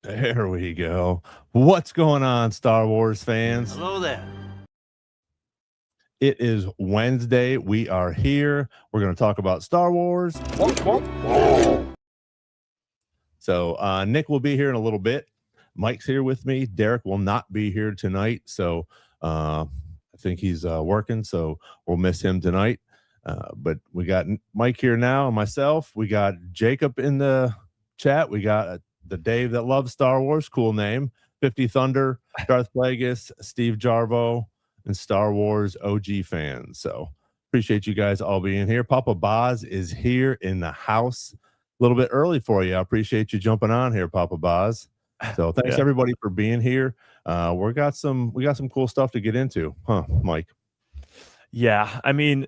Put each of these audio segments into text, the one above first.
There we go. What's going on, Star Wars fans? Hello there. It is Wednesday. We are here. We're going to talk about Star Wars. So Nick will be here in a little bit. Mike's here with me. Derek will not be here tonight. So I think he's working. So we'll miss him tonight. But we got Mike here now and myself. We got Jacob in the chat. We got the Dave that loves Star Wars. Cool name. 50 Thunder, Darth Plagueis, Steve Jarvo, and Star Wars OG fans. So appreciate you guys all being here. Papa Boz is here in the house. A little bit early for you. I appreciate you jumping on here, Papa Boz. So thanks everybody for being here. We got some cool stuff to get into, huh, Mike? Yeah, I mean,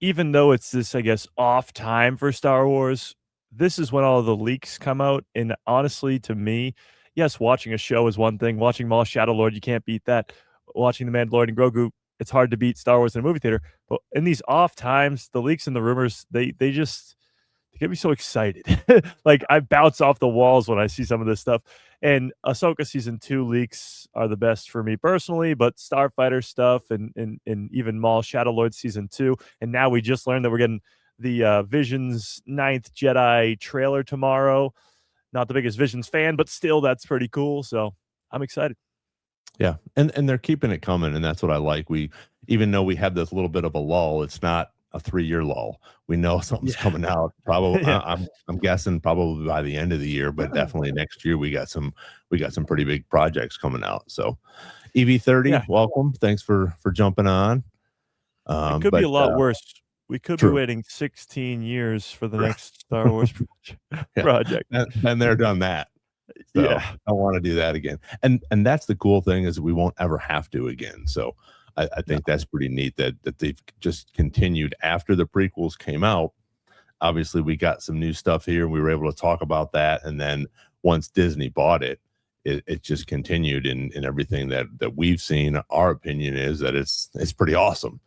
even though it's this, I guess, off time for Star Wars, this is when all of the leaks come out. And honestly, to me, yes, watching a show is one thing. Watching Maul Shadow Lord, you can't beat that. Watching the Mandalorian Grogu, it's hard to beat Star Wars in a movie theater. But in these off times, the leaks and the rumors, they get me so excited. Like, I bounce off the walls when I see some of this stuff. And Ahsoka season 2 leaks are the best for me personally, but Starfighter stuff and even Maul Shadow Lord season 2. And now we just learned that we're getting the Visions 9th Jedi trailer tomorrow. Not the biggest Visions fan, but still, that's pretty cool. So I'm excited. Yeah, and they're keeping it coming, and that's what I like. We, even though we have this little bit of a lull, it's not a 3-year lull. We know something's coming out. Probably, I'm guessing probably by the end of the year, but definitely next year we got some pretty big projects coming out. So, EV30, welcome. Thanks for jumping on. It could be a lot worse. We could be waiting 16 years for the next Star Wars project. And they're done that. So I don't want to do that again. And that's the cool thing, is we won't ever have to again. So I think that's pretty neat that they've just continued after the prequels came out. Obviously, we got some new stuff here. We were able to talk about that. And then once Disney bought it, it just continued in everything that we've seen. Our opinion is that it's pretty awesome.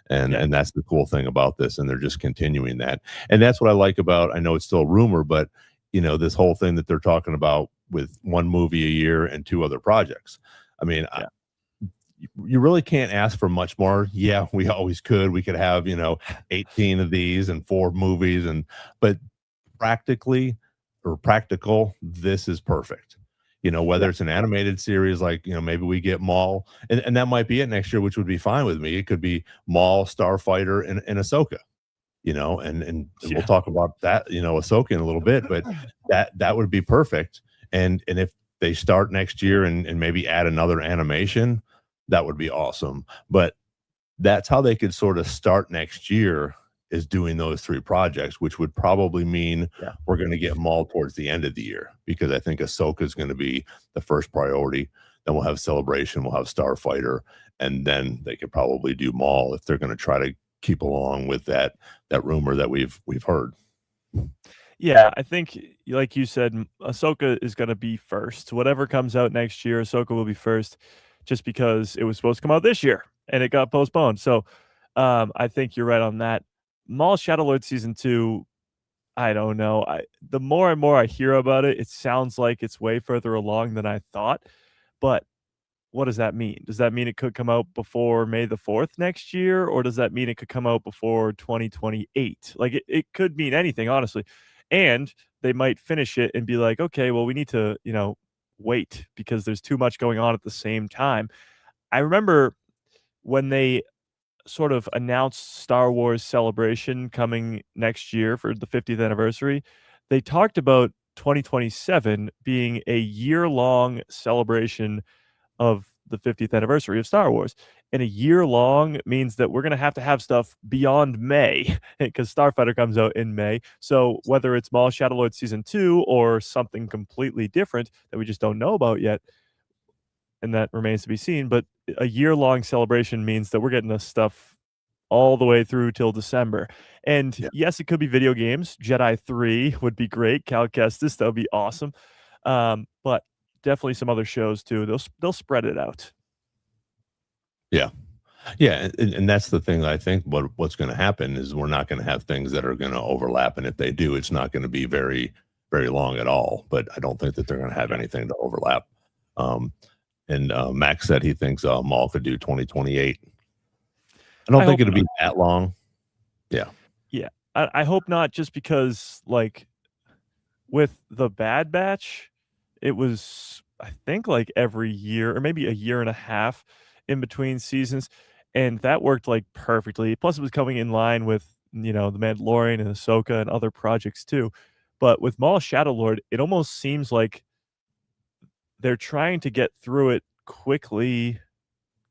And that's the cool thing about this. And they're just continuing that. And that's what I like about, I know it's still a rumor, but this whole thing that they're talking about with 1 movie a year and 2 other projects. I mean, you really can't ask for much more. Yeah, we always could. We could have, 18 of these and 4 movies, but practical, this is perfect. Whether it's an animated series, like, maybe we get Maul, and that might be it next year, which would be fine with me. It could be Maul, Starfighter, and Ahsoka, and we'll talk about that, Ahsoka in a little bit, but that would be perfect. And if they start next year and maybe add another animation, that would be awesome. But that's how they could sort of start next year, is doing those 3 projects, which would probably mean we're going to get Maul towards the end of the year, because I think Ahsoka is going to be the first priority. Then we'll have Celebration, we'll have Starfighter, and then they could probably do Maul if they're going to try to keep along with that rumor that we've heard. Yeah, I think, like you said, Ahsoka is going to be first. Whatever comes out next year, Ahsoka will be first, just because it was supposed to come out this year and it got postponed. So I think you're right on that. Maul Shadow Lord season 2, I don't know. The more and more I hear about it, it sounds like it's way further along than I thought. But what does that mean? Does that mean it could come out before May the 4th next year? Or does that mean it could come out before 2028? Like, it could mean anything, honestly. And they might finish it and be like, okay, well, we need to, wait, because there's too much going on at the same time. I remember when they sort of announced Star Wars Celebration coming next year for the 50th anniversary, they talked about 2027 being a year-long celebration of the 50th anniversary of Star Wars. And a year long means that we're going to have stuff beyond May, because Starfighter comes out in May. So whether it's Maul Shadow Lord season 2 or something completely different that we just don't know about yet, and that remains to be seen, but a year-long celebration means that we're getting this stuff all the way through till December. And yes, it could be video games. Jedi 3 would be great. Cal Kestis, that would be awesome. But definitely some other shows too. They'll spread it out. Yeah, and that's the thing. I think what's going to happen is we're not going to have things that are going to overlap, and if they do, it's not going to be very very long at all. But I don't think that they're going to have anything to overlap. Um, and Max said he thinks Maul could do 2028. I don't think it'll be that long. Yeah. Yeah. I hope not, just because, like, with the Bad Batch, it was, I think, like every year or maybe a year and a half in between seasons, and that worked like perfectly. Plus, it was coming in line with, the Mandalorian and Ahsoka and other projects too. But with Maul Shadowlord, it almost seems like they're trying to get through it quickly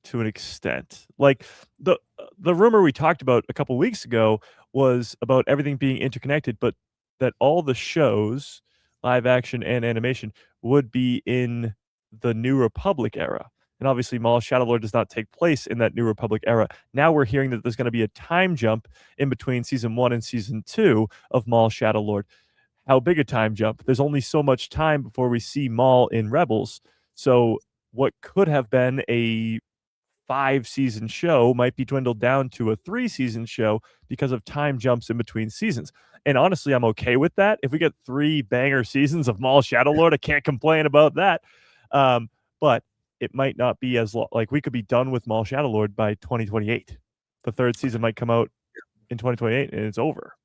to an extent. Like the rumor we talked about a couple weeks ago was about everything being interconnected, but that all the shows, live action and animation, would be in the New Republic era. And obviously, Maul Shadowlord does not take place in that New Republic era. Now we're hearing that there's going to be a time jump in between season 1 and season 2 of Maul Shadowlord. How big a time jump? There's only so much time before we see Maul in Rebels. So what could have been a 5-season show might be dwindled down to a 3-season show because of time jumps in between seasons. And honestly, I'm okay with that. If we get 3 banger seasons of Maul Shadowlord, I can't complain about that. But it might not be as long. Like, we could be done with Maul Shadowlord by 2028. The 3rd season might come out in 2028 and it's over.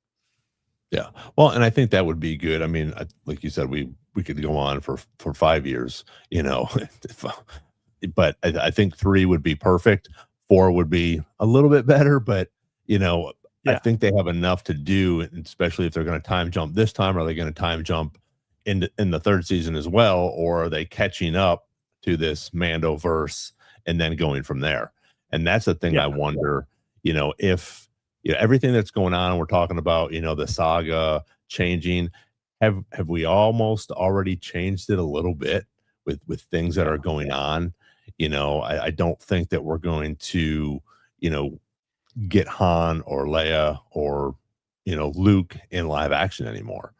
Yeah. Well, and I think that would be good. I mean, like you said, we could go on for 5 years, but I think 3 would be perfect. 4 would be a little bit better, but I think they have enough to do, especially if they're going to time jump this time. Are they going to time jump in the 3rd season as well, or are they catching up to this Mando verse and then going from there? And that's the thing I wonder. If everything that's going on, we're talking about, the saga changing. Have we almost already changed it a little bit with things that are going on? I don't think that we're going to, get Han or Leia or, Luke in live action anymore.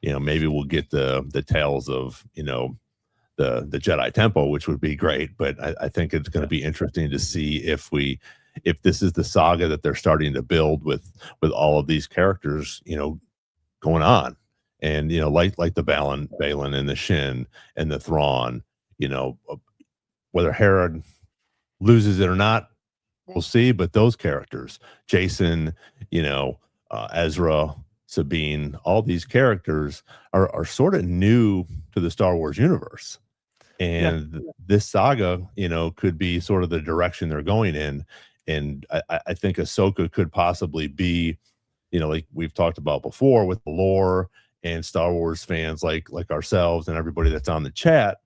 Maybe we'll get the tales of, the Jedi Temple, which would be great. But I think it's going to be interesting to see if this is the saga that they're starting to build with all of these characters, going on. And, like the Baylan and the Shin and the Thrawn, whether Herod loses it or not, we'll see. But those characters, Jason, Ezra, Sabine, all these characters are sort of new to the Star Wars universe. And this saga, could be sort of the direction they're going in. And I think Ahsoka could possibly be, like we've talked about before with the lore and Star Wars fans like ourselves and everybody that's on the chat.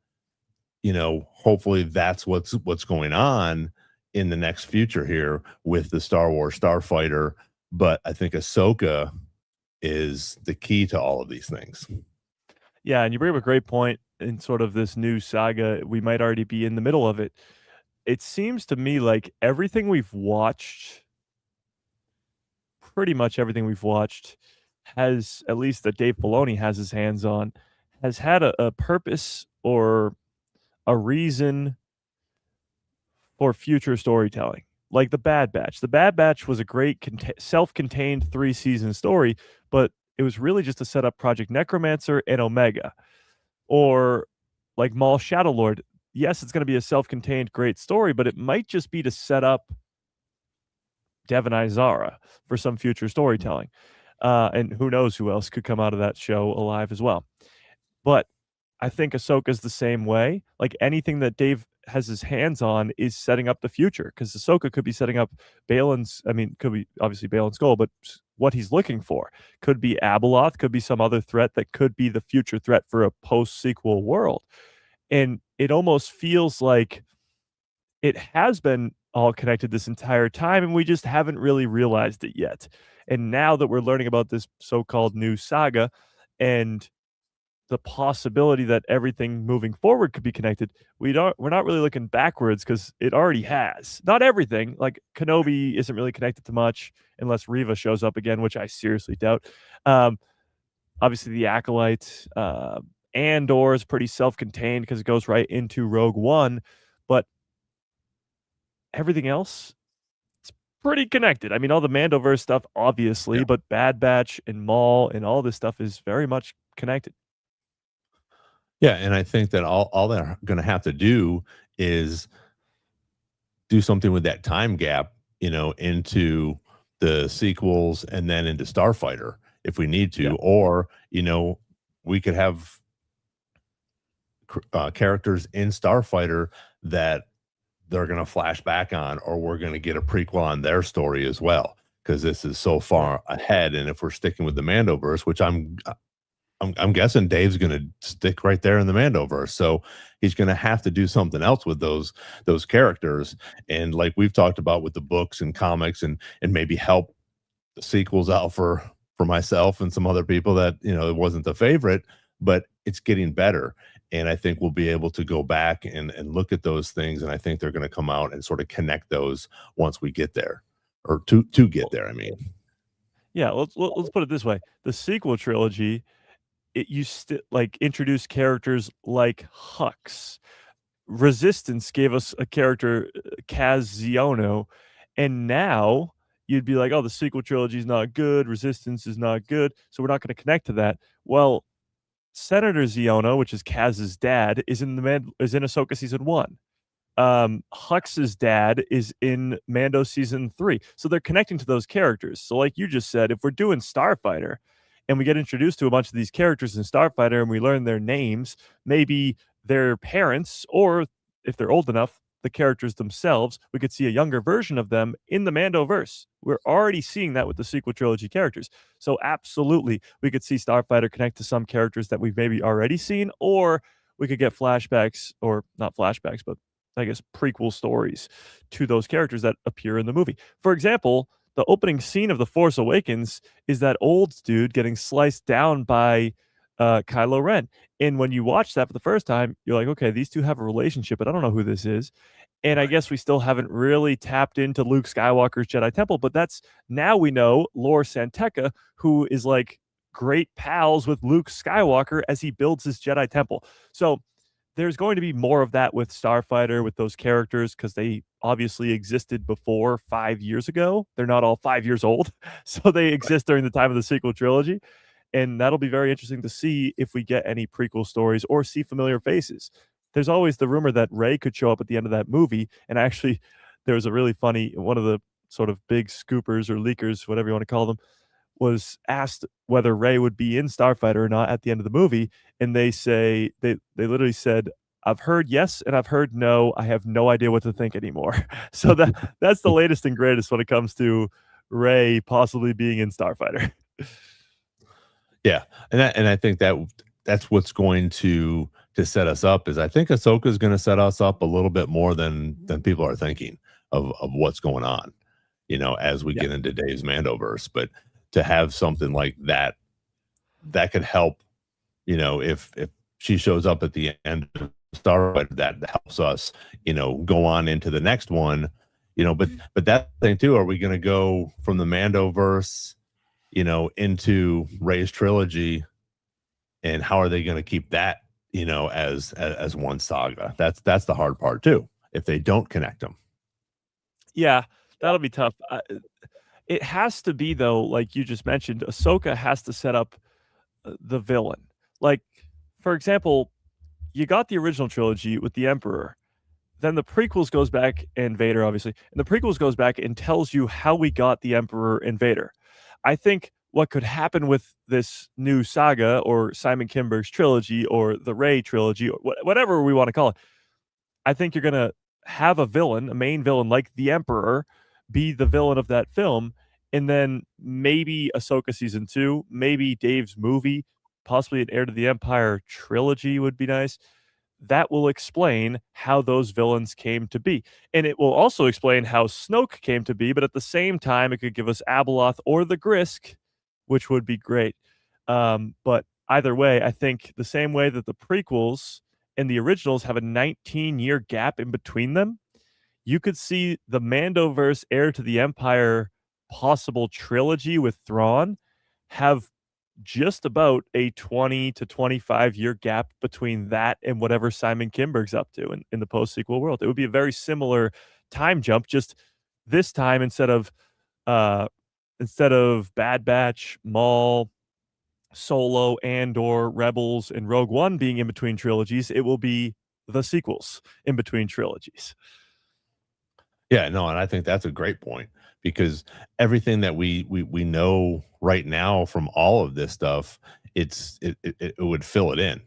Hopefully that's what's going on in the next future here with the Star Wars Starfighter. But I think Ahsoka is the key to all of these things. Yeah, and you bring up a great point in sort of this new saga. We might already be in the middle of it. It seems to me like everything we've watched, pretty much everything we've watched, has, at least that Dave Filoni has his hands on, has had a purpose or a reason for future storytelling. Like the Bad Batch. The Bad Batch was a great self-contained 3-season story, but it was really just to set up Project Necromancer and Omega. Or like Maul Shadowlord. Yes, it's going to be a self-contained great story, but it might just be to set up Devon Izara for some future storytelling. And who knows who else could come out of that show alive as well. But I think Ahsoka's the same way. Like, anything that Dave has his hands on is setting up the future, because Ahsoka could be setting up could be obviously Baylan Skoll, but what he's looking for could be Abeloth, could be some other threat that could be the future threat for a post-sequel world. And it almost feels like it has been all connected this entire time, and we just haven't really realized it yet. And now that we're learning about this so-called new saga and the possibility that everything moving forward could be connected, we're not really looking backwards, because it already has. Not everything. Like Kenobi isn't really connected to much unless Reva shows up again, which I seriously doubt. Obviously the Acolyte, Andor is pretty self-contained because it goes right into Rogue One, but everything else, it's pretty connected. I mean, all the Mandoverse stuff, obviously, but Bad Batch and Maul and all this stuff is very much connected. Yeah, and I think that all they're going to have to do is do something with that time gap, into the sequels and then into Starfighter if we need Yeah. to, or we could have characters in Starfighter that they're going to flash back on, or we're going to get a prequel on their story as well, because this is so Right. far ahead. And if we're sticking with the Mandoverse, which I'm guessing Dave's going to stick right there in the Mandoverse, so he's going to have to do something else with those characters. And like we've talked about with the books and comics, and maybe help the sequels out for myself and some other people that it wasn't the favorite, but it's getting better. And I think we'll be able to go back and look at those things, and I think they're going to come out and sort of connect those once we get there, or to get there. I mean, Yeah, let's put it this way: the sequel trilogy, it used to like introduce characters like Hux. Resistance gave us a character, Kaz Ziono, and now you'd be like, "Oh, the sequel trilogy is not good. Resistance is not good, so we're not going to connect to that." Well, Senator Ziono, which is Kaz's dad, is in Ahsoka season 1. Hux's dad is in Mando season 3. So they're connecting to those characters. So like you just said, if we're doing Starfighter and we get introduced to a bunch of these characters in Starfighter and we learn their names, maybe their parents, or if they're old enough, the characters themselves, we could see a younger version of them in the Mandoverse. We're already seeing that with the sequel trilogy characters. So absolutely, we could see Starfighter connect to some characters that we've maybe already seen, or we could get flashbacks, or not flashbacks, but I guess prequel stories to those characters that appear in the movie. For example, the opening scene of The Force Awakens is that old dude getting sliced down by Kylo Ren. And when you watch that for the first time, you're like, okay, these two have a relationship, but I don't know who this is. And I right. guess we still haven't really tapped into Luke Skywalker's Jedi Temple, but that's now we know Lor Santeca, who is like great pals with Luke Skywalker as he builds his Jedi Temple. So there's going to be more of that with Starfighter, with those characters, because they obviously existed before 5 years ago. They're not all 5 years old, so they exist during the time of the sequel trilogy, and that'll be very interesting to see if we get any prequel stories or see familiar faces. There's always the rumor that Rey could show up at the end of that movie, and actually, there was a really funny one of the sort of big scoopers or leakers, whatever you want to call them, was asked whether Rey would be in Starfighter or not at the end of the movie, and they literally said, "I've heard yes and I've heard no. I have no idea what to think anymore." So that's the latest and greatest when it comes to Rey possibly being in Starfighter. Yeah, and I think that's what's going to set us up. Is I think Ahsoka is going to set us up a little bit more than people are thinking of what's going on, as we Yeah. get into Dave's Mandoverse. But to have something like that could help, if she shows up at the end of Starfighter, that helps us, go on into the next one, but that thing too. Are we going to go from the Mandoverse, into Rey's trilogy, and how are they going to keep that, as one saga? That's the hard part too. If they don't connect them, Yeah, that'll be tough. It has to be though, like you just mentioned, Ahsoka has to set up the villain. Like, for example, you got the original trilogy with the Emperor. Then the prequels goes back and Vader, obviously. And the prequels goes back and tells you how we got the Emperor and Vader. I think what could happen with this new saga or Simon Kinberg's trilogy or the Rey trilogy or whatever we want to call it, I think you're going to have a villain, a main villain like the Emperor, be the villain of that film. And then maybe Ahsoka season 2, maybe Dave's movie, possibly an Heir to the Empire trilogy would be nice. That will explain how those villains came to be. And it will also explain how Snoke came to be, but at the same time, it could give us Abeloth or the Grisk, which would be great. But either way, I think the same way that the prequels and the originals have a 19-year gap in between them, you could see the Mandoverse Heir to the Empire possible trilogy with Thrawn have just about a 20 to 25-year gap between that and whatever Simon Kinberg's up to in the post-sequel world. It would be a very similar time jump, just this time instead of Bad Batch, Maul, Solo and or Rebels and Rogue One being in between trilogies. It will be the sequels in between trilogies. Yeah, no, and I think that's a great point because everything that we know right now from all of this stuff, it would fill it in.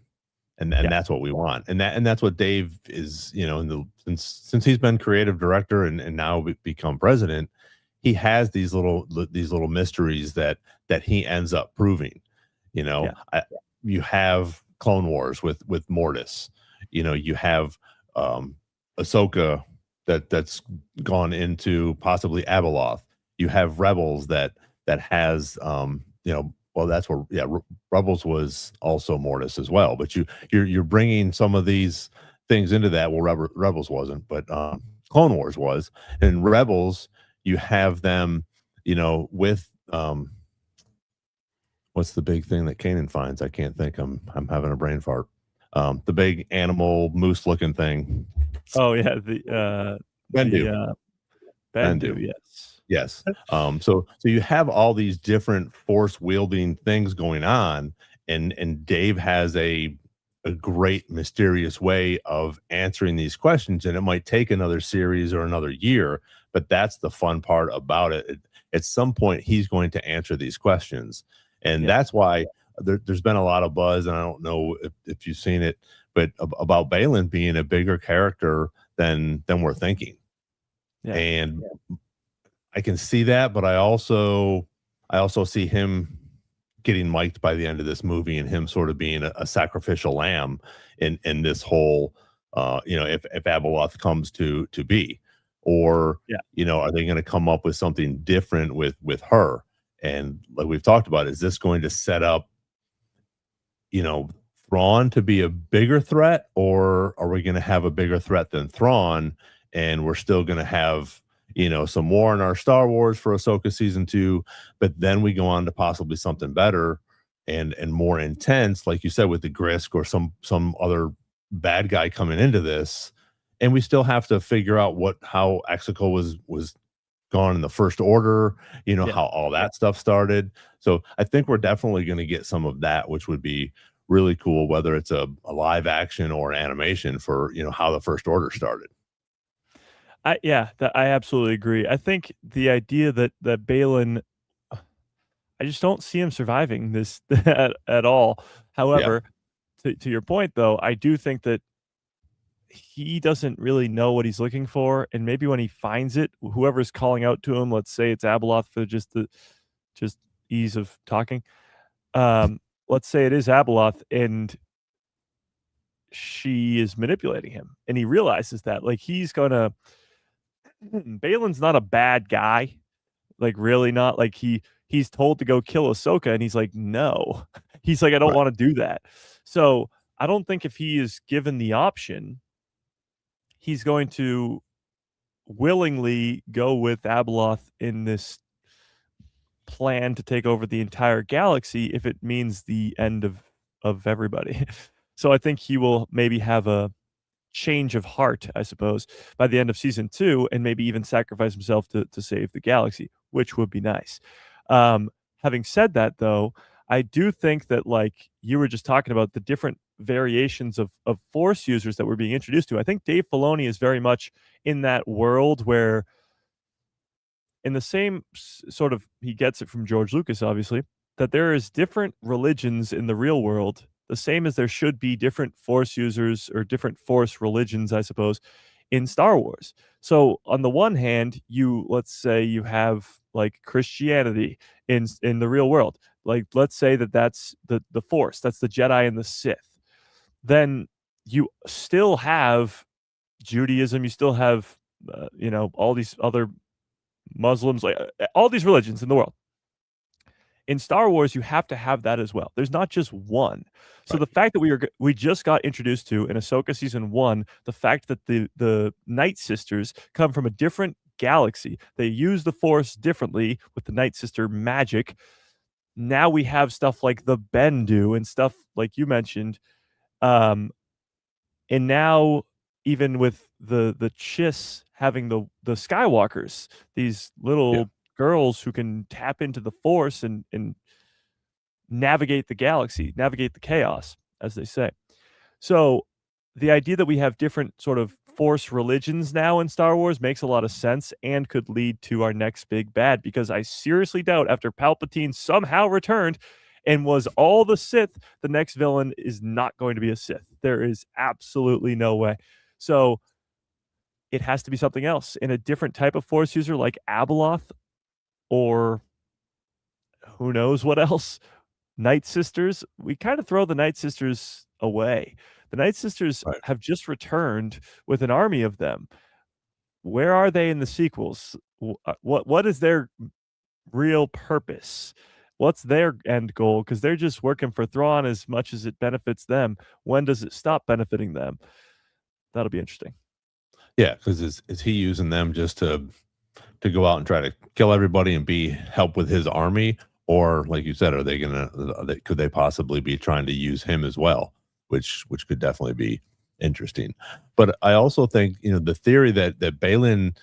And Yeah. that's what we want. And that's what Dave is, in the since he's been creative director and now become president, he has these little mysteries that he ends up proving. You know, Yeah. you have Clone Wars with Mortis. You have Ahsoka that's gone into possibly Abeloth. You have Rebels that has well, that's where Rebels was also Mortis as well. But you're bringing some of these things into that. Well, Rebels wasn't, but Clone Wars was, and Rebels you have them, with what's the big thing that Kanan finds? I can't think. I'm having a brain fart. The big animal moose looking thing. Oh yeah, Bendu. Bendu, yes. Yes. So you have all these different force wielding things going on, and Dave has a great mysterious way of answering these questions, and it might take another series or another year, but that's the fun part about it. At some point, he's going to answer these questions, and that's why there's been a lot of buzz, and I don't know if you've seen it, but about Baylan being a bigger character than we're thinking. Yeah. And I can see that, but I also see him getting mic'd by the end of this movie and him sort of being a sacrificial lamb in this whole if Abeloth comes to be, or are they going to come up with something different with her? And like we've talked about, is this going to set up Thrawn to be a bigger threat, or are we going to have a bigger threat than Thrawn and we're still going to have some more in our Star Wars for Ahsoka season 2, but then we go on to possibly something better and more intense, like you said, with the Grisk or some other bad guy coming into this, and we still have to figure out how Exegol was gone in the First Order, how all that stuff started. So I think we're definitely going to get some of that, which would be really cool, whether it's a live action or an animation for how the First Order started. I absolutely agree. I think the idea that Baylan, I just don't see him surviving this at all. However, to your point though, I do think that he doesn't really know what he's looking for, and maybe when he finds it, whoever's calling out to him, let's say it's Abeloth for just ease of talking. Let's say it is Abeloth and she is manipulating him, and he realizes that like he's gonna Baylan's not a bad guy, like really not. Like he's told to go kill Ahsoka, and he's like, no. He's like, I don't want to do that. So I don't think if he is given the option, he's going to willingly go with Abeloth in this plan to take over the entire galaxy if it means the end of everybody. So I think he will maybe have a change of heart, I suppose, by the end of season 2, and maybe even sacrifice himself to save the galaxy, which would be nice. Having said that, though, I do think that, like you were just talking about, the different variations of Force users that we're being introduced to, I think Dave Filoni is very much in that world where, in the same sort of, he gets it from George Lucas, obviously, that there is different religions in the real world, the same as there should be different Force users or different Force religions, I suppose, in Star Wars. So on the one hand, let's say you have like Christianity in the real world. Like let's say that's the Force, that's the Jedi and the Sith. Then you still have Judaism, you still have all these other Muslims, like all these religions in the world. In Star Wars, you have to have that as well. There's not just one. So the fact that we just got introduced to in Ahsoka season 1, the fact that the Night Sisters come from a different galaxy, they use the Force differently with the Night Sister magic. Now we have stuff like the Bendu and stuff like you mentioned, and now even with the Chiss having the Skywalkers, these little girls who can tap into the Force and navigate the galaxy, navigate the chaos, as they say. So the idea that we have different sort of force religions now in Star Wars makes a lot of sense and could lead to our next big bad, because I seriously doubt after Palpatine somehow returned and was all the Sith, the next villain is not going to be a Sith. There is absolutely no way. So it has to be something else, in a different type of force user like Abeloth, or who knows what else. Night Sisters, we kind of throw the Night Sisters away. The Night Sisters Right. have just returned with an army of them. Where are they in the sequels? What is their real purpose? What's their end goal? Because they're just working for Thrawn as much as it benefits them. When does it stop benefiting them? That'll be interesting. Yeah, because is he using them just to go out and try to kill everybody and help with his army? Or, like you said, could they possibly be trying to use him as well, which could definitely be interesting. But I also think, the theory that Baylan,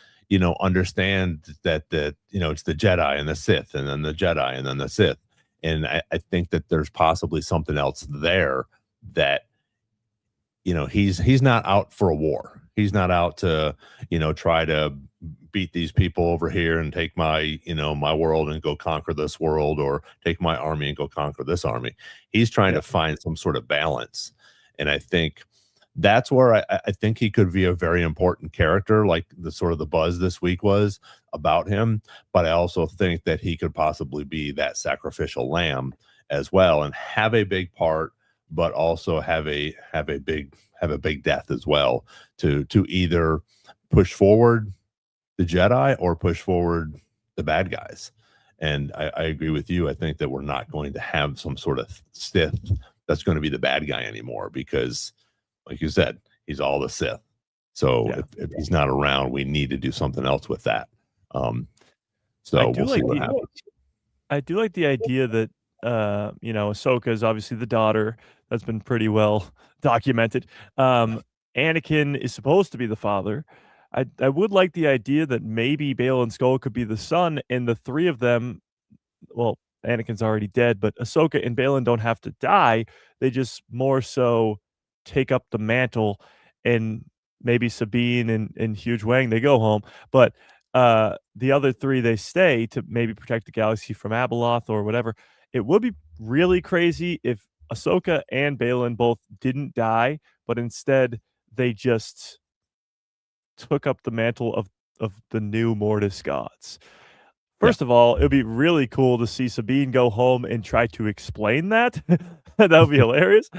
understand that it's the Jedi and the Sith, and then the Jedi and then the Sith, and I think that there's possibly something else there, that he's not out for a war. He's not out to try to beat these people over here and take my my world and go conquer this world, or take my army and go conquer this army. He's trying to find some sort of balance, and I think that's where I think he could be a very important character, like the buzz this week was about him. But I also think that he could possibly be that sacrificial lamb as well, and have a big part, but also have a big death as well, to either push forward the Jedi or push forward the bad guys. And I agree with you. I think that we're not going to have some sort of Sith that's going to be the bad guy anymore, because, like you said, he's all the Sith. So if he's not around, we need to do something else with that. So we'll see what happens. I do like the idea that Ahsoka is obviously the daughter. That's been pretty well documented. Anakin is supposed to be the father. I would like the idea that maybe Baylan Skoll could be the son, and the three of them, well, Anakin's already dead, but Ahsoka and Baylan don't have to die. They just more so take up the mantle, and maybe Sabine and Huge Wang, they go home. But the other three, they stay to maybe protect the galaxy from Abeloth or whatever. It would be really crazy if Ahsoka and Baylan both didn't die, but instead they just took up the mantle of the new Mortis gods. First of all, it would be really cool to see Sabine go home and try to explain that. That would be hilarious.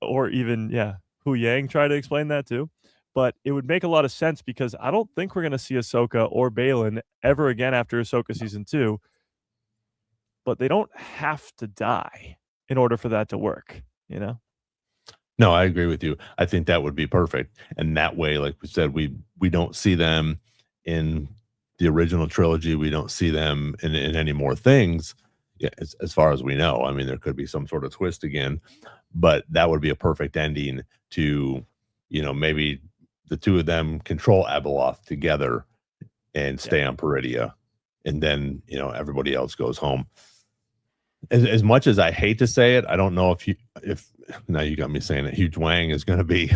Or even, Hu Yang try to explain that too. But it would make a lot of sense, because I don't think we're going to see Ahsoka or Baylan ever again after Ahsoka season 2. But they don't have to die in order for that to work, No, I agree with you. I think that would be perfect. And that way, like we said, we don't see them in the original trilogy. We don't see them in any more things, as far as we know. I mean, there could be some sort of twist again, but that would be a perfect ending to, maybe the two of them control Abeloth together and stay on Peridia. And then, everybody else goes home. As much as I hate to say it, I don't know if now you got me saying that Huge Wang is going to be,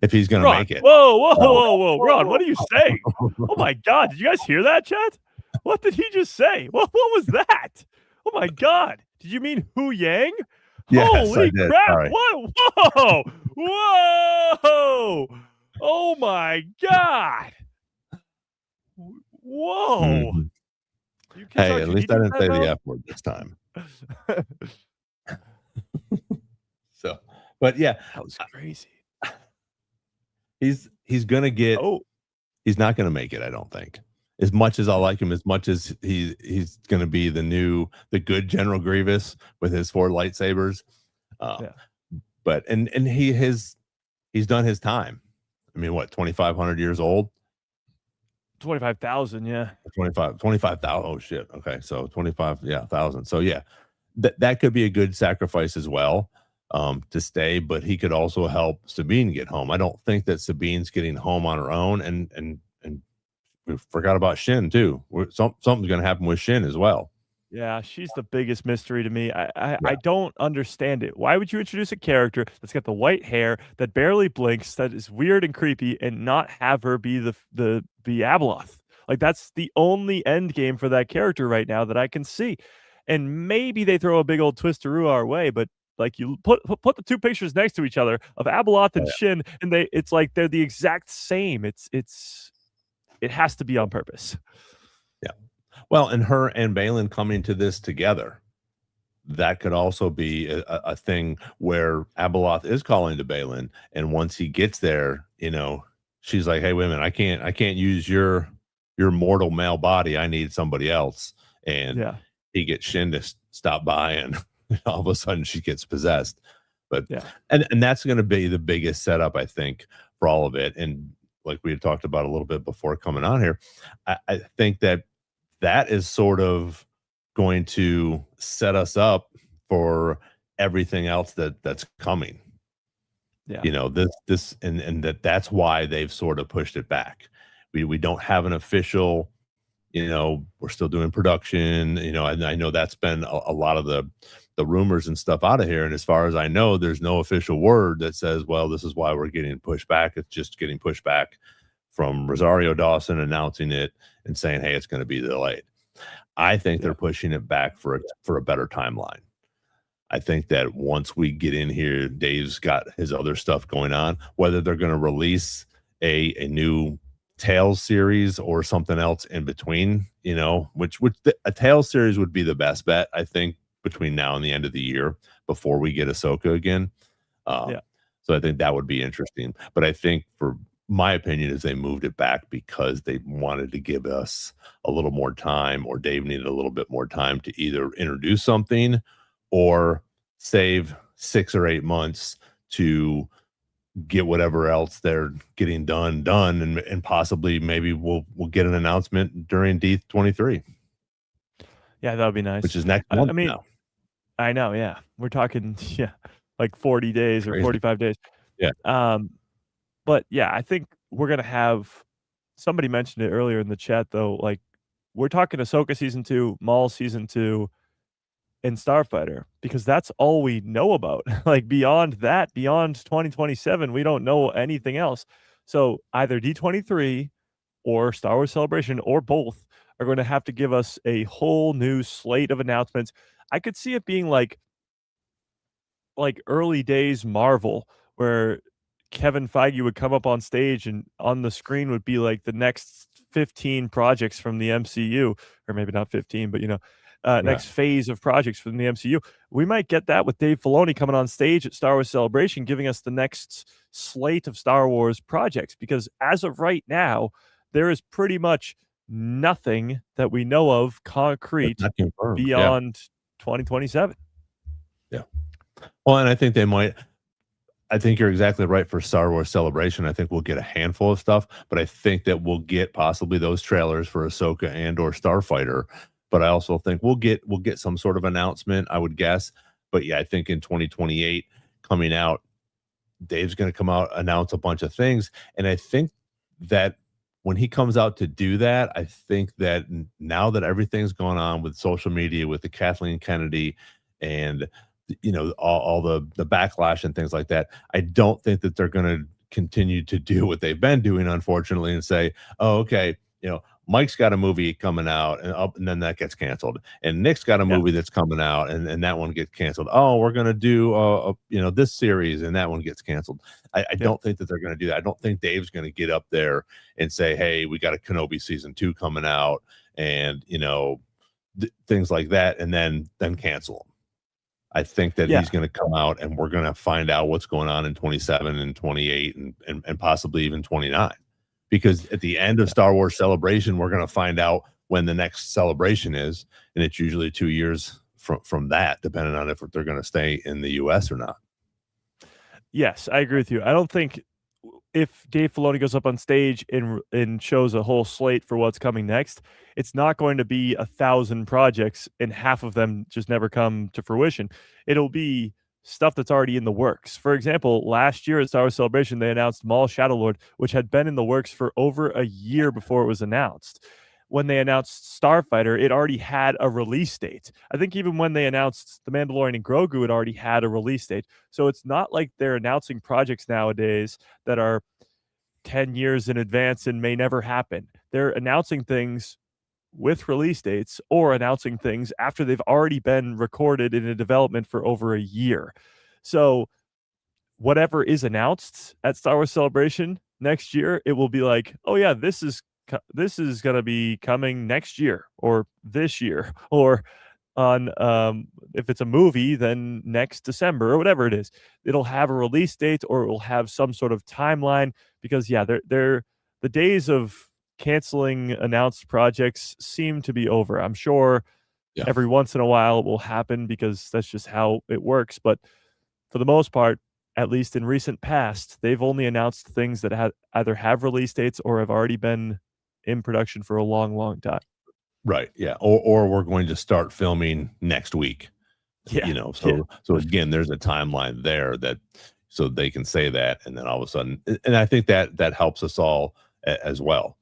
if he's going to make it. Whoa, Ron, what are you saying? Oh my God. Did you guys hear that, chat? What did he just say? What was that? Oh my God. Did you mean Hu Yang? Yes, holy crap. Sorry. Whoa. Oh my God. Whoa. Mm-hmm. Hey, at least I didn't say the F word this time. So, but yeah, that was crazy. He's gonna get. He's not gonna make it. I don't think. As much as I like him, as much as he's gonna be the good General Grievous with his 4 lightsabers. But and he's done his time. I mean, what, 2,500 years old? 25,000, yeah. 25,000. Oh shit. Okay, so 1,000. So yeah, that could be a good sacrifice as well, to stay. But he could also help Sabine get home. I don't think that Sabine's getting home on her own, and we forgot about Shin too. Something's going to happen with Shin as well. Yeah, she's the biggest mystery to me. I Yeah, don't understand it. Why would you introduce a character that's got the white hair, that barely blinks, that is weird and creepy, and not have her be the Abeloth? Like, that's the only end game for that character right now that I can see. And maybe they throw a big old twisteroo our way, but like you put the two pictures next to each other of Abeloth oh, and yeah, Shin, and it's like they're the exact same. It has to be on purpose. yeah. Well, and her and Balin coming to this together, that could also be a thing where Abeloth is calling to Balin, and once he gets there, she's like, "Hey, wait a minute, I can't use your mortal male body. I need somebody else." And Yeah, he gets Shin to stop by, and all of a sudden she gets possessed. But yeah, and that's going to be the biggest setup, I think, for all of it. And like we had talked about a little bit before coming on here, I think that is sort of going to set us up for everything else that's coming. yeah. This and that's why they've sort of pushed it back. We don't have an official, we're still doing production, and I know that's been a lot of the rumors and stuff out of here. And as far as I know, there's no official word that says, well, this is why we're getting pushed back. It's just getting pushed back from Rosario Dawson announcing it and saying, hey, it's going to be delayed. I think Yeah. they're pushing it back for a better timeline. I think that once we get in here, Dave's got his other stuff going on. Whether they're going to release a new Tales series or something else in between, a Tales series would be the best bet, I think, between now and the end of the year before we get Ahsoka again. Um, Yeah. so I think that would be interesting. But I think, for my opinion, is they moved it back because they wanted to give us a little more time, or Dave needed a little bit more time to either introduce something or save 6 or 8 months to get whatever else they're getting done, and possibly maybe we'll get an announcement during D23, Yeah, that would be nice. which is next I month mean, now. I know, yeah. We're talking, yeah, like 40 days or Crazy. 45 days. Yeah. Um, but yeah, I think we're gonna have somebody mentioned it earlier in the chat though, like we're talking Ahsoka season 2, Maul season 2, and Starfighter because that's all we know about. Like beyond that, beyond 2027, we don't know anything else. So either D23 or Star Wars Celebration or both are going to have to give us a whole new slate of announcements. I could see it being like early days Marvel, where Kevin Feige would come up on stage and on the screen would be like the next 15 projects from the MCU, or maybe not 15, but Yeah. next phase of projects from the MCU. We might get that with Dave Filoni coming on stage at Star Wars Celebration, giving us the next slate of Star Wars projects. Because as of right now, there is pretty much nothing that we know of That's concrete not confirmed. Yeah. beyond 2027. Yeah. Well, and I think you're exactly right for Star Wars Celebration. I think we'll get a handful of stuff, but I think that we'll get possibly those trailers for Ahsoka and or Starfighter. But I also think we'll get some sort of announcement, I would guess. But yeah, I think in 2028 coming out, Dave's going to come out, announce a bunch of things. And I think that when he comes out to do that, I think that now that everything's going on with social media, with the Kathleen Kennedy and all the backlash and things like that, I don't think that they're going to continue to do what they've been doing, unfortunately, and say, oh, okay, Mike's got a movie coming out, and then that gets canceled. And Nick's got a Yeah, movie that's coming out, and that one gets canceled. Oh, we're gonna do this series, and that one gets canceled. I yeah, don't think that they're gonna do that. I don't think Dave's gonna get up there and say, hey, we got a Kenobi season 2 coming out, and things like that, and then cancel them. I think that yeah. he's going to come out, and we're going to find out what's going on in 27 and 28 and possibly even 29. Because at the end of Star Wars Celebration, we're going to find out when the next celebration is, and it's usually 2 years from that, depending on if they're going to stay in the US or not. Yes, I agree with you. I don't think if Dave Filoni goes up on stage and shows a whole slate for what's coming next, it's not going to be 1,000 projects and half of them just never come to fruition. It'll be stuff that's already in the works. For example, last year at Star Wars Celebration, they announced Maul Shadowlord, which had been in the works for over a year before it was announced. when they announced Starfighter, it already had a release date. I think even when they announced The Mandalorian and Grogu, it already had a release date. So it's not like they're announcing projects nowadays that are 10 years in advance and may never happen. They're announcing things with release dates or announcing things after they've already been recorded in a development for over a year. So whatever is announced at Star Wars Celebration next year, it will be like, oh yeah, this is going to be coming next year or this year, or on if it's a movie, then next December or whatever it is. It'll have a release date or it will have some sort of timeline, because yeah, they're the days of canceling announced projects seem to be over. I'm sure every once in a while it will happen because that's just how it works, but for the most part, at least in recent past, they've only announced things that either have release dates or have already been in production for a long, long time. Right. Yeah. Or we're going to start filming next week. Yeah. So again, there's a timeline there that so they can say that, and then all of a sudden, and I think that helps us all as well.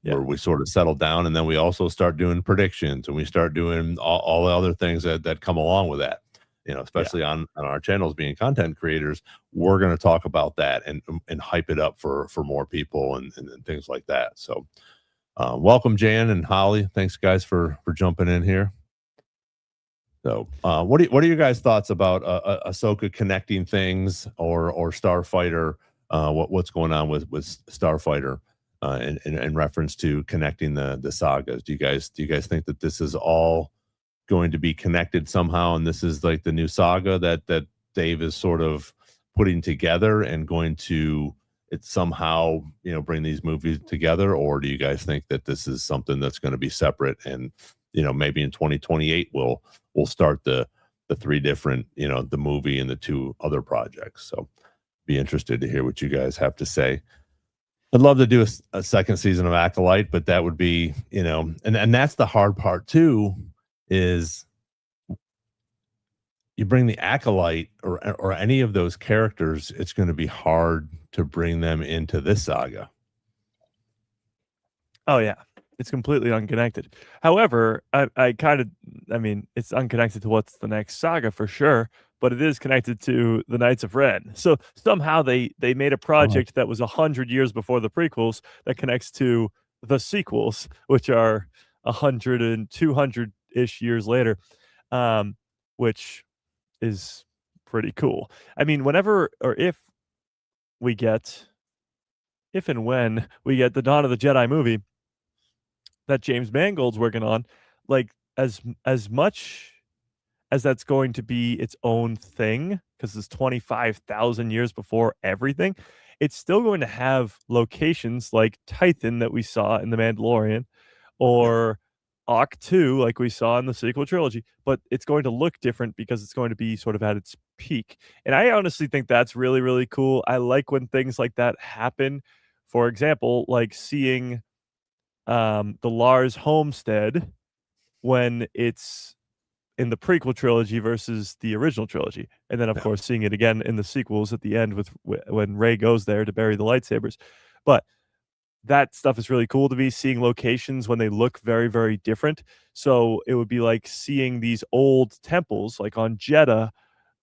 Where we sort of settle down, and then we also start doing predictions, and we start doing all the other things that come along with that. Especially on our channels, being content creators, we're going to talk about that and hype it up for more people and things like that. So welcome, Jan and Holly. Thanks, guys, for jumping in here. So what are your guys' thoughts about Ahsoka connecting things or Starfighter? What's going on with Starfighter in reference to connecting the sagas? Do you guys think that this is all going to be connected somehow, and this is like the new saga that Dave is sort of putting together and going to somehow bring these movies together? Or do you guys think that this is something that's going to be separate, and maybe in 2028 we'll start the three different, the movie and the two other projects? So be interested to hear what you guys have to say. I'd love to do a second season of Acolyte, but that would be, and that's the hard part too, is you bring the Acolyte or any of those characters, it's going to be hard to bring them into this saga. Oh yeah, it's completely unconnected. However, I mean, it's unconnected to what's the next saga for sure, but it is connected to the Knights of Ren. So somehow they made a project that was 100 years before the prequels that connects to the sequels, which are 100 and 200-ish years later, which is pretty cool. I mean, whenever or if and when we get the Dawn of the Jedi movie that James Mangold's working on, like as much as that's going to be its own thing, because it's 25,000 years before everything, it's still going to have locations like Titan that we saw in The Mandalorian, or Octu like we saw in the sequel trilogy, but it's going to look different because it's going to be sort of at its peak. And I honestly think that's really, really cool. I like when things like that happen. For example, like seeing the Lars homestead when it's in the prequel trilogy versus the original trilogy, and then of course seeing it again in the sequels at the end with when Rey goes there to bury the lightsabers. But that stuff is really cool to me, seeing locations when they look very, very different. So it would be like seeing these old temples like on Jeddah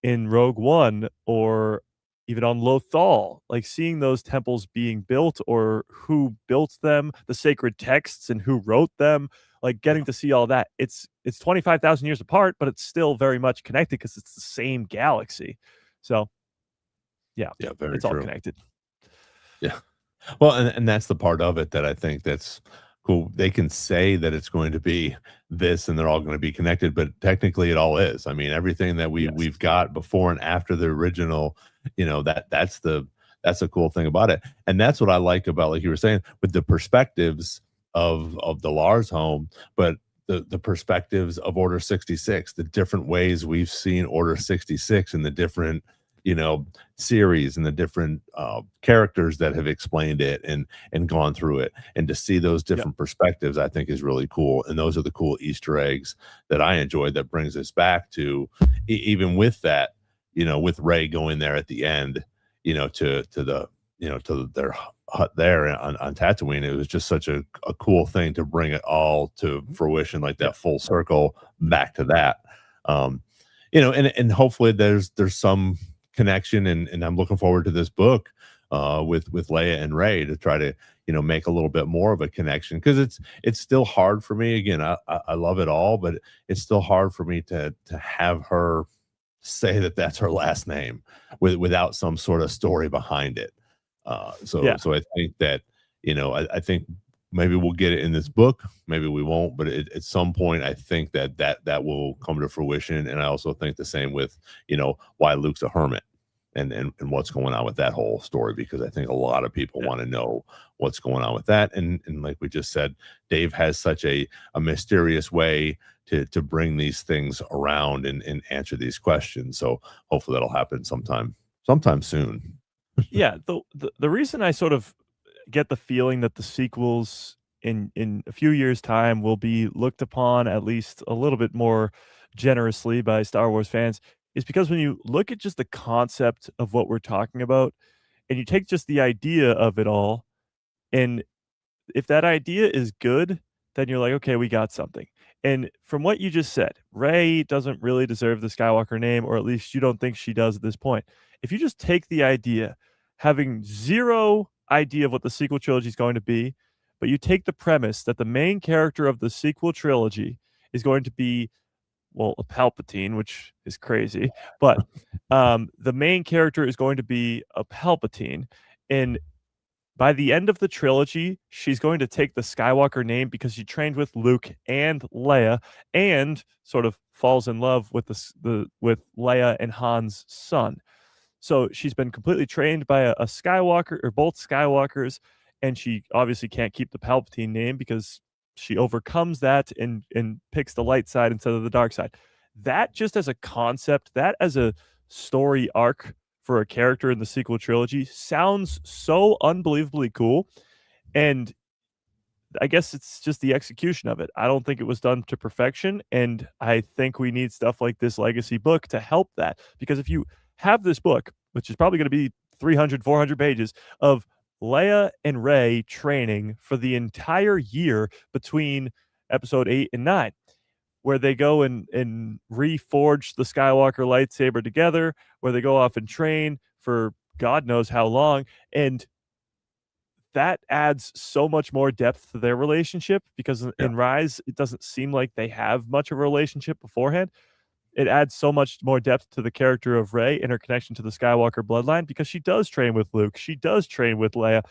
in Rogue One, or even on Lothal, like seeing those temples being built or who built them, the sacred texts and who wrote them, like getting to see all that. It's 25,000 years apart, but it's still very much connected because it's the same galaxy. So yeah, it's all connected. Yeah. Well, and that's the part of it that I think that's cool. They can say that it's going to be this and they're all going to be connected, but technically it all is. I mean, everything that we've got before and after the original, that's the cool thing about it. And that's what I like about, like you were saying, with the perspectives of the Lars home, but the perspectives of Order 66, the different ways we've seen Order 66 in the different series and the different characters that have explained it and gone through it, and to see those different perspectives, I think is really cool. And those are the cool Easter eggs that I enjoyed, that brings us back to even with that, with Rey going there at the end, to the to their hut there on Tatooine. It was just such a cool thing to bring it all to fruition, like that full circle back to that. And hopefully there's some connection, and I'm looking forward to this book with Leia and Rey to try to make a little bit more of a connection, because it's still hard for me. Again, I love it all, but it's still hard for me to have her say that that's her last name without some sort of story behind it. So I think that I think maybe we'll get it in this book, maybe we won't, but at some point I think that will come to fruition. And I also think the same with why Luke's a hermit and what's going on with that whole story, because I think a lot of people want to know what's going on with that. And like we just said, Dave has such a mysterious way to bring these things around and answer these questions. So hopefully that'll happen sometime soon. Yeah, the reason I sort of get the feeling that the sequels in a few years' time will be looked upon at least a little bit more generously by Star Wars fans is because when you look at just the concept of what we're talking about, and you take just the idea of it all, and if that idea is good, then you're like, okay, we got something. And from what you just said, Rey doesn't really deserve the Skywalker name, or at least you don't think she does at this point. If you just take the idea, having zero idea of what the sequel trilogy is going to be, but you take the premise that the main character of the sequel trilogy is going to be, well, a Palpatine, which is crazy, but the main character is going to be a Palpatine, and by the end of the trilogy, she's going to take the Skywalker name because she trained with Luke and Leia, and sort of falls in love with with Leia and Han's son. So she's been completely trained by a Skywalker, or both Skywalkers, and she obviously can't keep the Palpatine name because she overcomes that and picks the light side instead of the dark side. That just as a concept, that as a story arc for a character in the sequel trilogy sounds so unbelievably cool. And I guess it's just the execution of it. I don't think it was done to perfection. And I think we need stuff like this legacy book to help that. Because if you have this book, which is probably going to be 300, 400 pages of Leia and Rey training for the entire year between episode 8 and 9, where they go and reforge the Skywalker lightsaber together, where they go off and train for God knows how long. And that adds so much more depth to their relationship, because in Rise, it doesn't seem like they have much of a relationship beforehand. It adds so much more depth to the character of Rey and her connection to the Skywalker bloodline, because she does train with Luke, she does train with Leia,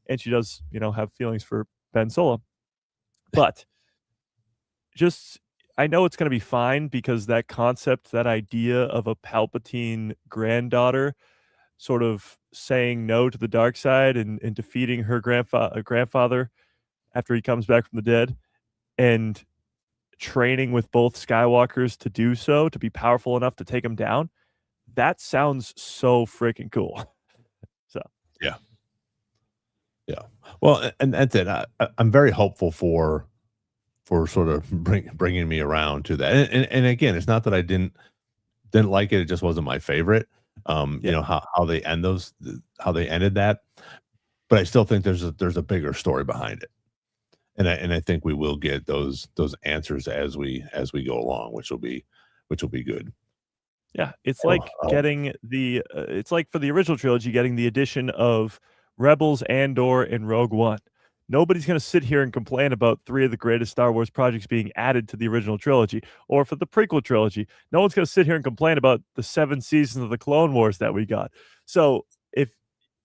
and she does, have feelings for Ben Solo. But just, I know it's going to be fine, because that concept, that idea of a Palpatine granddaughter sort of saying no to the dark side and defeating her grandfather after he comes back from the dead, and training with both Skywalkers to do so, to be powerful enough to take him down. That sounds so freaking cool. So yeah. Well, and that's it. I'm very hopeful for sort of bringing me around to that. And again, it's not that I didn't like it; it just wasn't my favorite. How they ended that, but I still think there's a bigger story behind it. And I think we will get those answers as we go along, which will be good. Yeah, it's like getting it's like for the original trilogy, getting the addition of Rebels, Andor, and Rogue One. Nobody's going to sit here and complain about 3 of the greatest Star Wars projects being added to the original trilogy, or for the prequel trilogy. No one's going to sit here and complain about the 7 seasons of the Clone Wars that we got. So if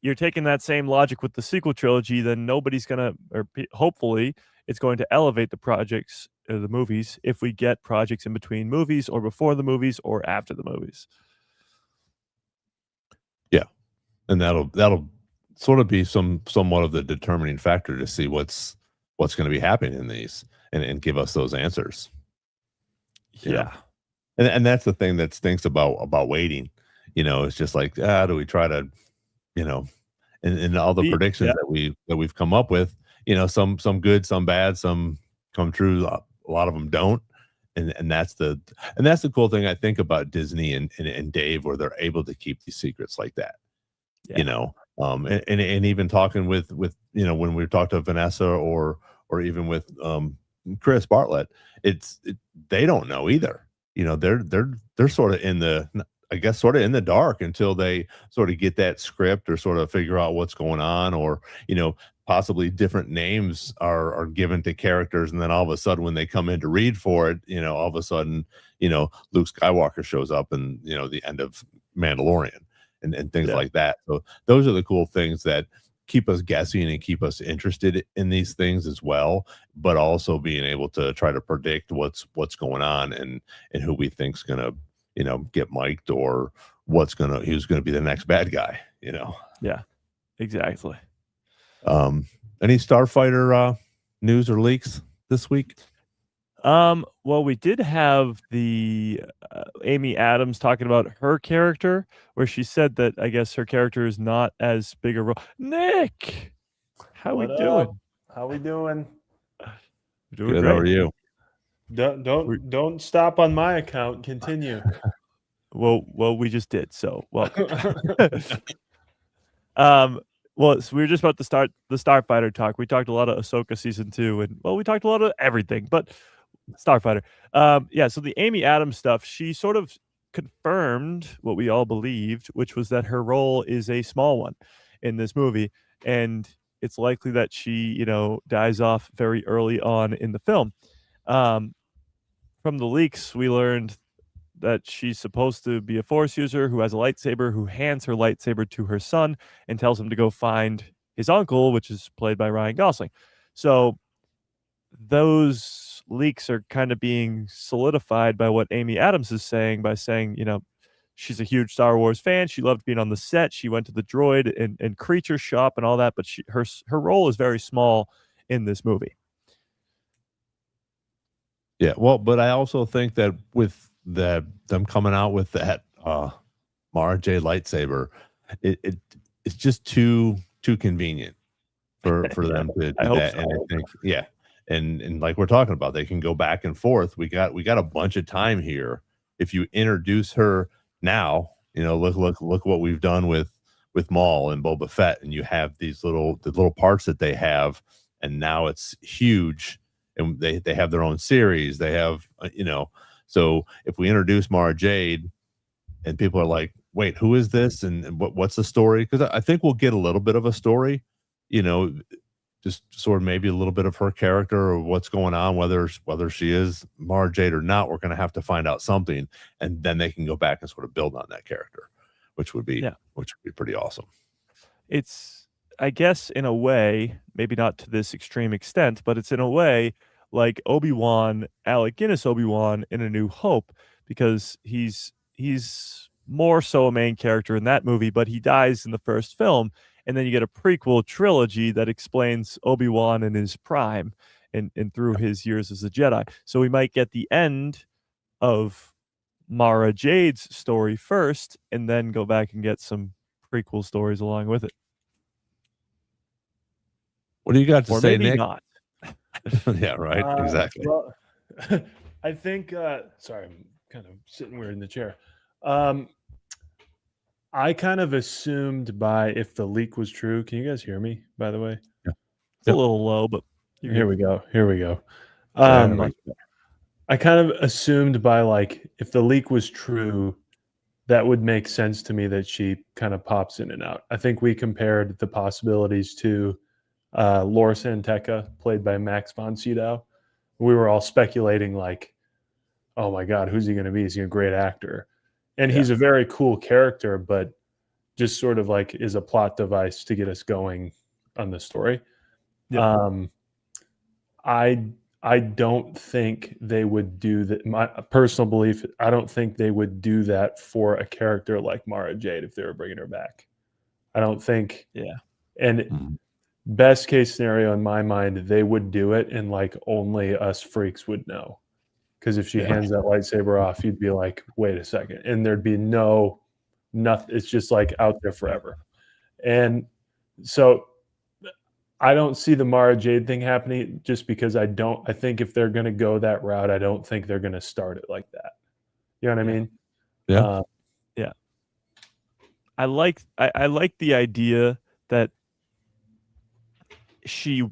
you're taking that same logic with the sequel trilogy, then nobody's going to, or hopefully it's going to elevate the projects, the movies, if we get projects in between movies, or before the movies, or after the movies. Yeah. And that'll sort of be somewhat of the determining factor to see what's going to be happening in these, and give us those answers. Yeah. And that's the thing that stinks about waiting. It's just like, do we try to, and all the predictions that we've come up with, some good, some bad, some come true, a lot of them don't. And that's the cool thing I think about Disney and Dave, where they're able to keep these secrets like that. And even talking with when we talked to Vanessa or even with Chris Bartlett, they don't know either. They're sort of in the, I guess, sort of in the dark until they sort of get that script or sort of figure out what's going on, or possibly different names are given to characters, and then all of a sudden when they come in to read for it, all of a sudden Luke Skywalker shows up and the end of Mandalorian and things like that. So those are the cool things that keep us guessing and keep us interested in these things as well, but also being able to try to predict what's going on and who we think's gonna get mic'd, or who's gonna be the next bad guy. Yeah, exactly. Any Starfighter news or leaks this week? Well, we did have the Amy Adams talking about her character, where she said that I guess her character is not as big a role. Nick, how we doing? How we doing? Doing Good. great. How are you? Don't stop on my account. Continue. Well, we just did. So, welcome. Well, so we were just about to start the Starfighter talk. We talked a lot of Ahsoka season 2, and we talked a lot of everything, but Starfighter. So the Amy Adams stuff, she sort of confirmed what we all believed, which was that her role is a small one in this movie, and it's likely that she, dies off very early on in the film. From the leaks, we learned that she's supposed to be a Force user who has a lightsaber, who hands her lightsaber to her son and tells him to go find his uncle, which is played by Ryan Gosling. So those leaks are kind of being solidified by what Amy Adams is saying, by saying, she's a huge Star Wars fan. She loved being on the set. She went to the droid and creature shop and all that, but her role is very small in this movie. Yeah, well, but I also think that with them coming out with that Mara Jade lightsaber, it's just too convenient for them to do that. So. And I think, and like we're talking about, they can go back and forth. We got a bunch of time here. If you introduce her now, look what we've done with Maul and Boba Fett, and you have the little parts that they have, and now it's huge, and they have their own series. They have so if we introduce Mara Jade and people are like, wait, who is this? And what's the story? Because I think we'll get a little bit of a story, just sort of maybe a little bit of her character or what's going on, whether she is Mara Jade or not. We're going to have to find out something, and then they can go back and sort of build on that character, which would be pretty awesome. It's, I guess, in a way, maybe not to this extreme extent, but it's in a way like Obi-Wan, Alec Guinness Obi-Wan in A New Hope, because he's more so a main character in that movie, but he dies in the first film, and then you get a prequel trilogy that explains Obi-Wan in his prime and through his years as a Jedi. So we might get the end of Mara Jade's story first, and then go back and get some prequel stories along with it. What do you got to say, maybe Nick? Not. Yeah, right. Exactly. Well, I think. Sorry, I'm kind of sitting weird in the chair. I kind of assumed if the leak was true. Can you guys hear me? By the way, It's a little low, but here we go. Yeah, I kind of assumed if the leak was true, that would make sense to me that she kind of pops in and out. I think we compared the possibilities to Lor Santeca, played by Max von Sydow. We were all speculating oh my God, who's he going to be? Is he a great actor? And he's a very cool character, but just sort of is a plot device to get us going on the story. Yeah. I don't think they would do that. My personal belief, I don't think they would do that for a character like Mara Jade if they were bringing her back. I don't think. Yeah. And best case scenario in my mind, they would do it, and only us freaks would know. Because if she hands that lightsaber off, you'd be like, wait a second. And there'd be nothing. It's just out there forever. And so I don't see the Mara Jade thing happening, just because I think if they're going to go that route, I don't think they're going to start it like that. You know what I mean? Yeah. Yeah. I like the idea that she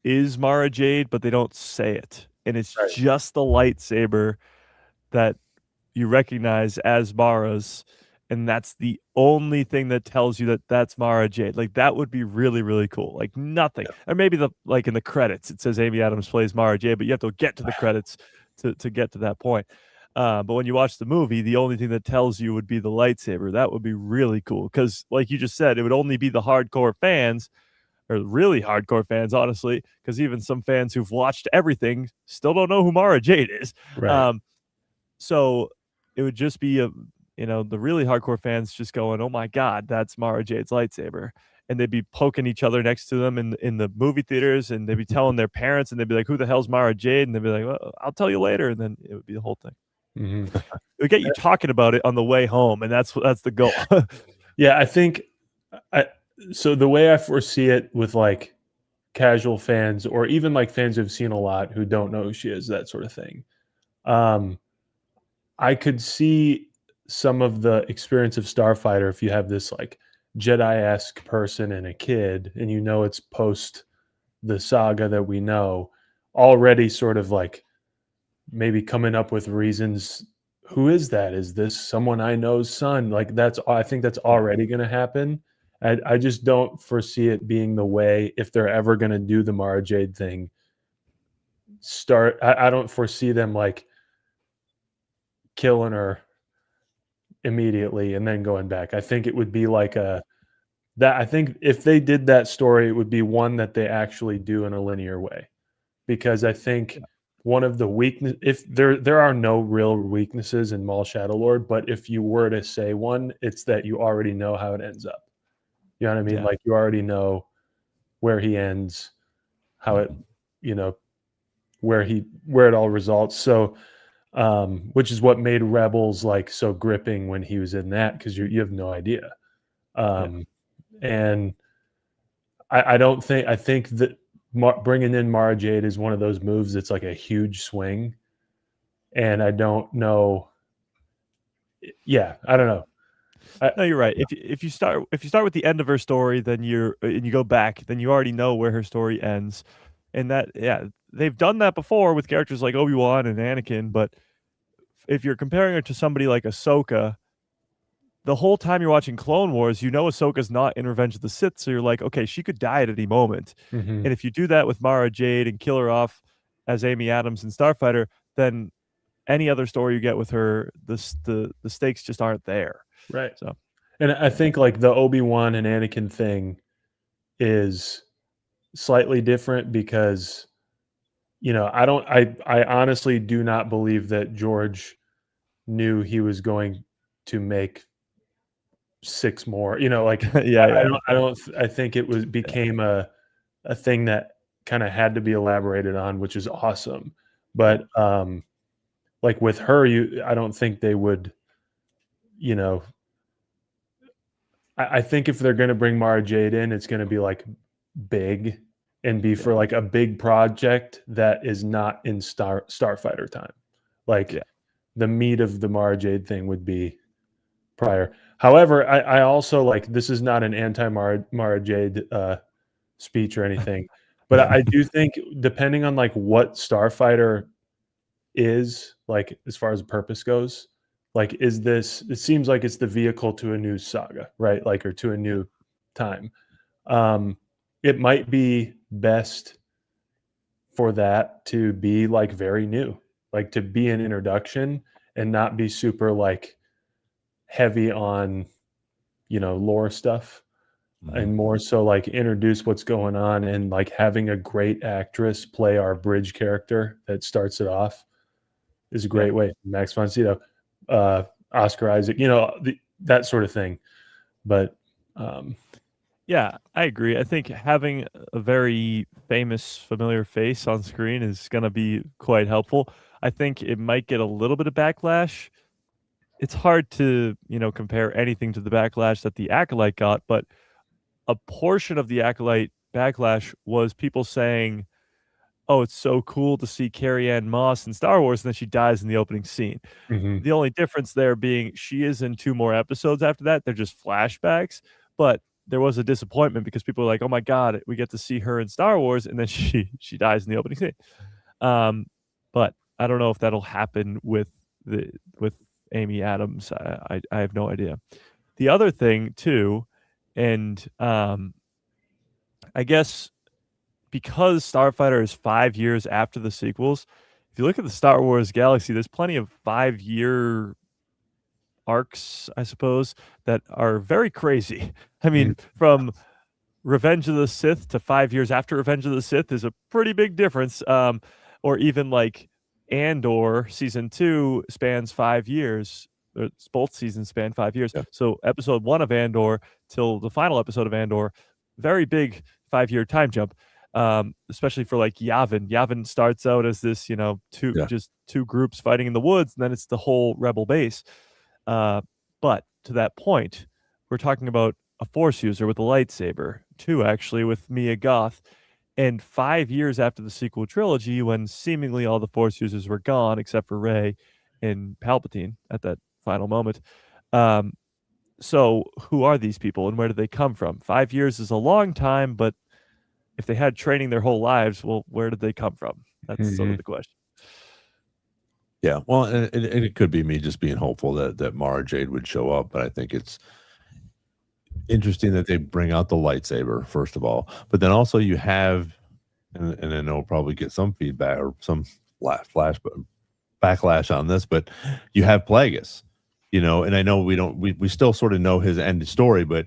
is Mara Jade, but they don't say it. And it's just the lightsaber that you recognize as Mara's, and that's the only thing that tells you that that's Mara Jade. Like, that would be really, really cool. Like, nothing. Or maybe in the credits it says Amy Adams plays Mara Jade, but you have to get to the credits to get to that point. But when you watch the movie, the only thing that tells you would be the lightsaber. That would be really cool, because like you just said, it would only be the hardcore fans, or really hardcore fans, honestly, because even some fans who've watched everything still don't know who Mara Jade is. Right. So it would just be the really hardcore fans just going, "Oh my God, that's Mara Jade's lightsaber," and they'd be poking each other next to them in the movie theaters, and they'd be telling their parents, and they'd be like, "Who the hell's Mara Jade?" And they'd be like, "Well, I'll tell you later," and then it would be the whole thing. Mm-hmm. It would get you talking about it on the way home, and that's the goal. Yeah, I think so. The way I foresee it with like casual fans, or even like fans who've seen a lot who don't know who she is, that sort of thing. I could see some of the experience of Starfighter if you have this like Jedi-esque person and a kid, and it's post the saga that we know, already sort of like maybe coming up with reasons. Who is that? Is this someone I know's son? Like, I think that's already going to happen. I just don't foresee it being the way, if they're ever going to do the Mara Jade thing. I don't foresee them like killing her immediately and then going back. I think it would be like I think if they did that story, it would be one that they actually do in a linear way, because I think one of the if there are no real weaknesses in Maul Shadowlord, but if you were to say one, it's that you already know how it ends up. You know what I mean? Yeah. Like, you already know where he ends, how it, where it all results. So, which is what made Rebels like so gripping when he was in that, because you have no idea. And I think that bringing in Mara Jade is one of those moves that's like a huge swing, and I don't know. Yeah, I don't know. No, you're right. If you start with the end of her story, then you go back, then you already know where her story ends, and they've done that before with characters like Obi-Wan and Anakin. But if you're comparing her to somebody like Ahsoka, the whole time you're watching Clone Wars, Ahsoka's not in Revenge of the Sith, so you're like, okay, she could die at any moment. Mm-hmm. And if you do that with Mara Jade and kill her off as Amy Adams in Starfighter, then any other story you get with her, the stakes just aren't there. Right. So, and I think like the Obi-Wan and Anakin thing is slightly different because, I honestly do not believe that George knew he was going to make 6 more, I think it became a thing that kind of had to be elaborated on, which is awesome. But like with her, I don't think they would, I think if they're going to bring Mara Jade in, it's going to be like big and be for like a big project that is not in Starfighter time. Like the meat of the Mara Jade thing would be prior. However, I also like, this is not an anti-Mara Jade speech or anything, but I do think depending on like what Starfighter is, like as far as purpose goes, like it seems like it's the vehicle to a new saga, right? Like, or to a new time. It might be best for that to be like very new, like to be an introduction and not be super like heavy on, lore stuff, and more so like introduce what's going on, and like having a great actress play our bridge character that starts it off is a great way. Max von Sydow, Oscar Isaac, that sort of thing. But yeah, I agree. I think having a very famous, familiar face on screen is going to be quite helpful. I think it might get a little bit of backlash. It's hard to, compare anything to the backlash that the Acolyte got, but a portion of the Acolyte backlash was people saying, oh, it's so cool to see Carrie-Anne Moss in Star Wars, and then she dies in the opening scene. mm-hmm. The only difference there being she is in 2 more episodes after that. They're just flashbacks, but there was a disappointment because people were like, "Oh my god, we get to see her in Star Wars," and then she dies in the opening scene. But I don't know if that'll happen with Amy Adams. I have no idea. The other thing too, and I guess because Starfighter is 5 years after the sequels, if you look at the Star Wars galaxy, there's plenty of 5-year arcs, I suppose, that are very crazy. I mean, from Revenge of the Sith to 5 years after Revenge of the Sith is a pretty big difference. Or even like Andor season 2 spans 5 years. Both seasons span 5 years. Yeah. So episode 1 of Andor till the final episode of Andor, very big 5-year time jump. Especially for like Yavin. Yavin starts out as this, just two groups fighting in the woods, and then it's the whole rebel base. But to that point, we're talking about a Force user with a lightsaber, 2 actually with Mia Goth, and 5 years after the sequel trilogy, when seemingly all the Force users were gone except for Rey and Palpatine at that final moment. So who are these people and where do they come from? 5 years is a long time, but if they had training their whole lives, well, where did they come from? That's sort of the question. Yeah, well, and it could be me just being hopeful that Mara Jade would show up, but I think it's interesting that they bring out the lightsaber, first of all. But then also you have, and I know we'll probably get some feedback or some backlash on this, but you have Plagueis, and I know we still sort of know his end story, but,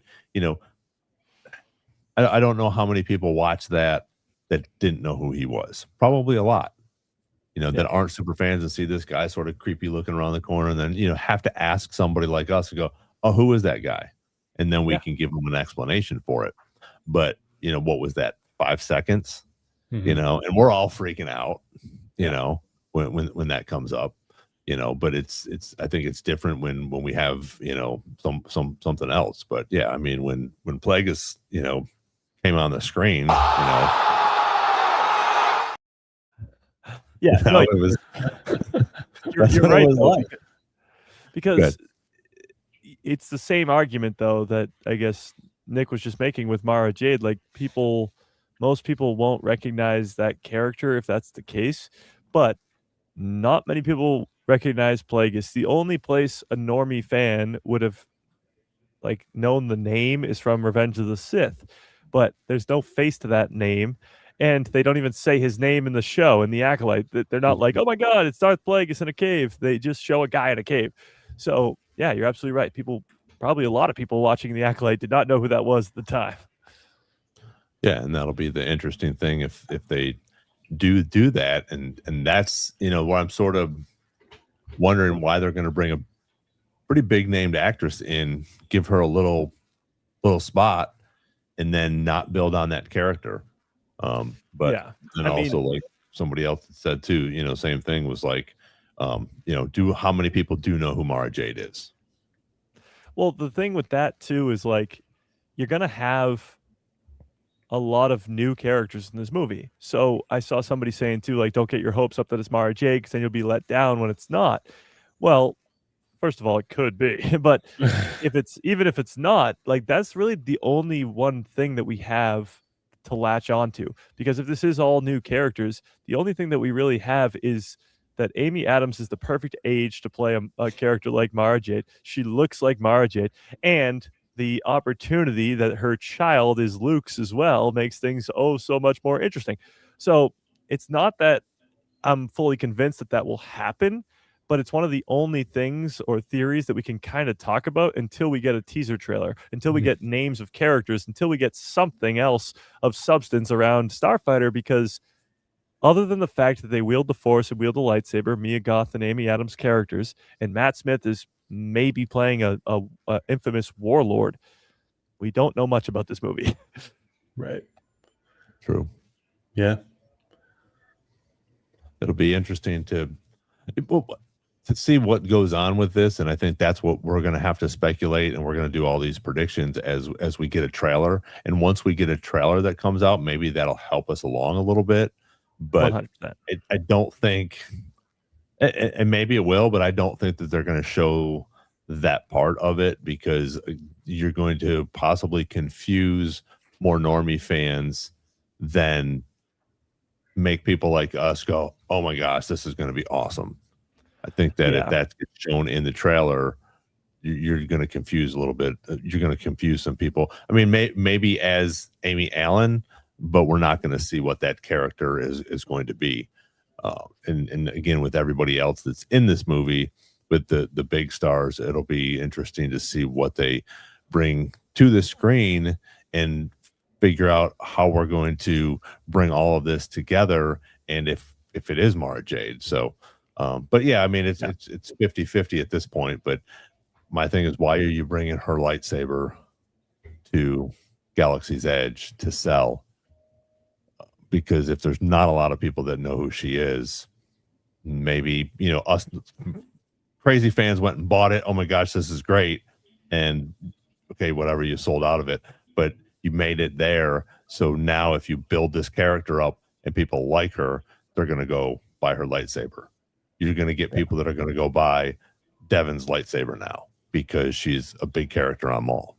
I don't know how many people watched that didn't know who he was. Probably a lot, that aren't super fans and see this guy sort of creepy looking around the corner, and then, have to ask somebody like us to go, oh, who is that guy? And then we can give them an explanation for it. But, what was that, 5 seconds? And we're all freaking out, when that comes up, but it's I think it's different when we have, something else. But yeah, I mean, when Plagueis, came on the screen, yeah, no, it was you're right, like. because it's the same argument though that I guess Nick was just making with Mara Jade. Like most people won't recognize that character if that's the case, but not many people recognize Plagueis. The only place a normie fan would have like known the name is from Revenge of the Sith, but there's no face to that name, and they don't even say his name in the show, in the Acolyte. They're not like, oh my god, it's Darth Plagueis in a cave. They just show a guy in a cave. So yeah, you're absolutely right. Probably a lot of people watching the Acolyte did not know who that was at the time. Yeah, and that'll be the interesting thing if they do that, and that's what I'm sort of wondering, why they're going to bring a pretty big named actress in, give her a little spot, and then not build on that character. But yeah, then also like somebody else said too, same thing, was like, how many people do know who Mara Jade is? Well, the thing with that too is like, you're going to have a lot of new characters in this movie. So I saw somebody saying too, like, don't get your hopes up that it's Mara Jade, because then you'll be let down when it's not. Well, first of all, it could be, but even if it's not, like, that's really the only one thing that we have to latch onto. Because if this is all new characters, the only thing that we really have is that Amy Adams is the perfect age to play a character like Mara Jade. She looks like Mara Jade, and the opportunity that her child is Luke's as well makes things so much more interesting. So it's not that I'm fully convinced that will happen, but it's one of the only things or theories that we can kind of talk about until we get a teaser trailer, until we get names of characters, until we get something else of substance around Starfighter. Because other than the fact that they wield the Force and wield the lightsaber, Mia Goth and Amy Adams characters, and Matt Smith is maybe playing a infamous warlord, we don't know much about this movie. Right. True. Yeah. It'll be interesting to see what goes on with this, and I think that's what we're going to have to speculate, and we're going to do all these predictions as we get a trailer. And once we get a trailer that comes out, maybe that'll help us along a little bit. But 100%. I don't think, and maybe it will, but I don't think that they're going to show that part of it, because you're going to possibly confuse more normie fans than make people like us go, oh my gosh, this is going to be awesome. I think that if that gets shown in the trailer, you're going to confuse a little bit. You're going to confuse some people. I mean, maybe as Amy Allen, but we're not going to see what that character is going to be. And again, with everybody else that's in this movie, with the big stars, it'll be interesting to see what they bring to the screen and figure out how we're going to bring all of this together, and if it is Mara Jade. So but yeah, I mean, it's 50-50 at this point, but my thing is, why are you bringing her lightsaber to Galaxy's Edge to sell? Because if there's not a lot of people that know who she is, maybe, you know, us crazy fans went and bought it. Oh my gosh, this is great. And okay, whatever, you sold out of it, but you made it there. So now if you build this character up and people like her, they're going to go buy her lightsaber. You're going to get people that are going to go buy Devin's lightsaber now because she's a big character on Maul.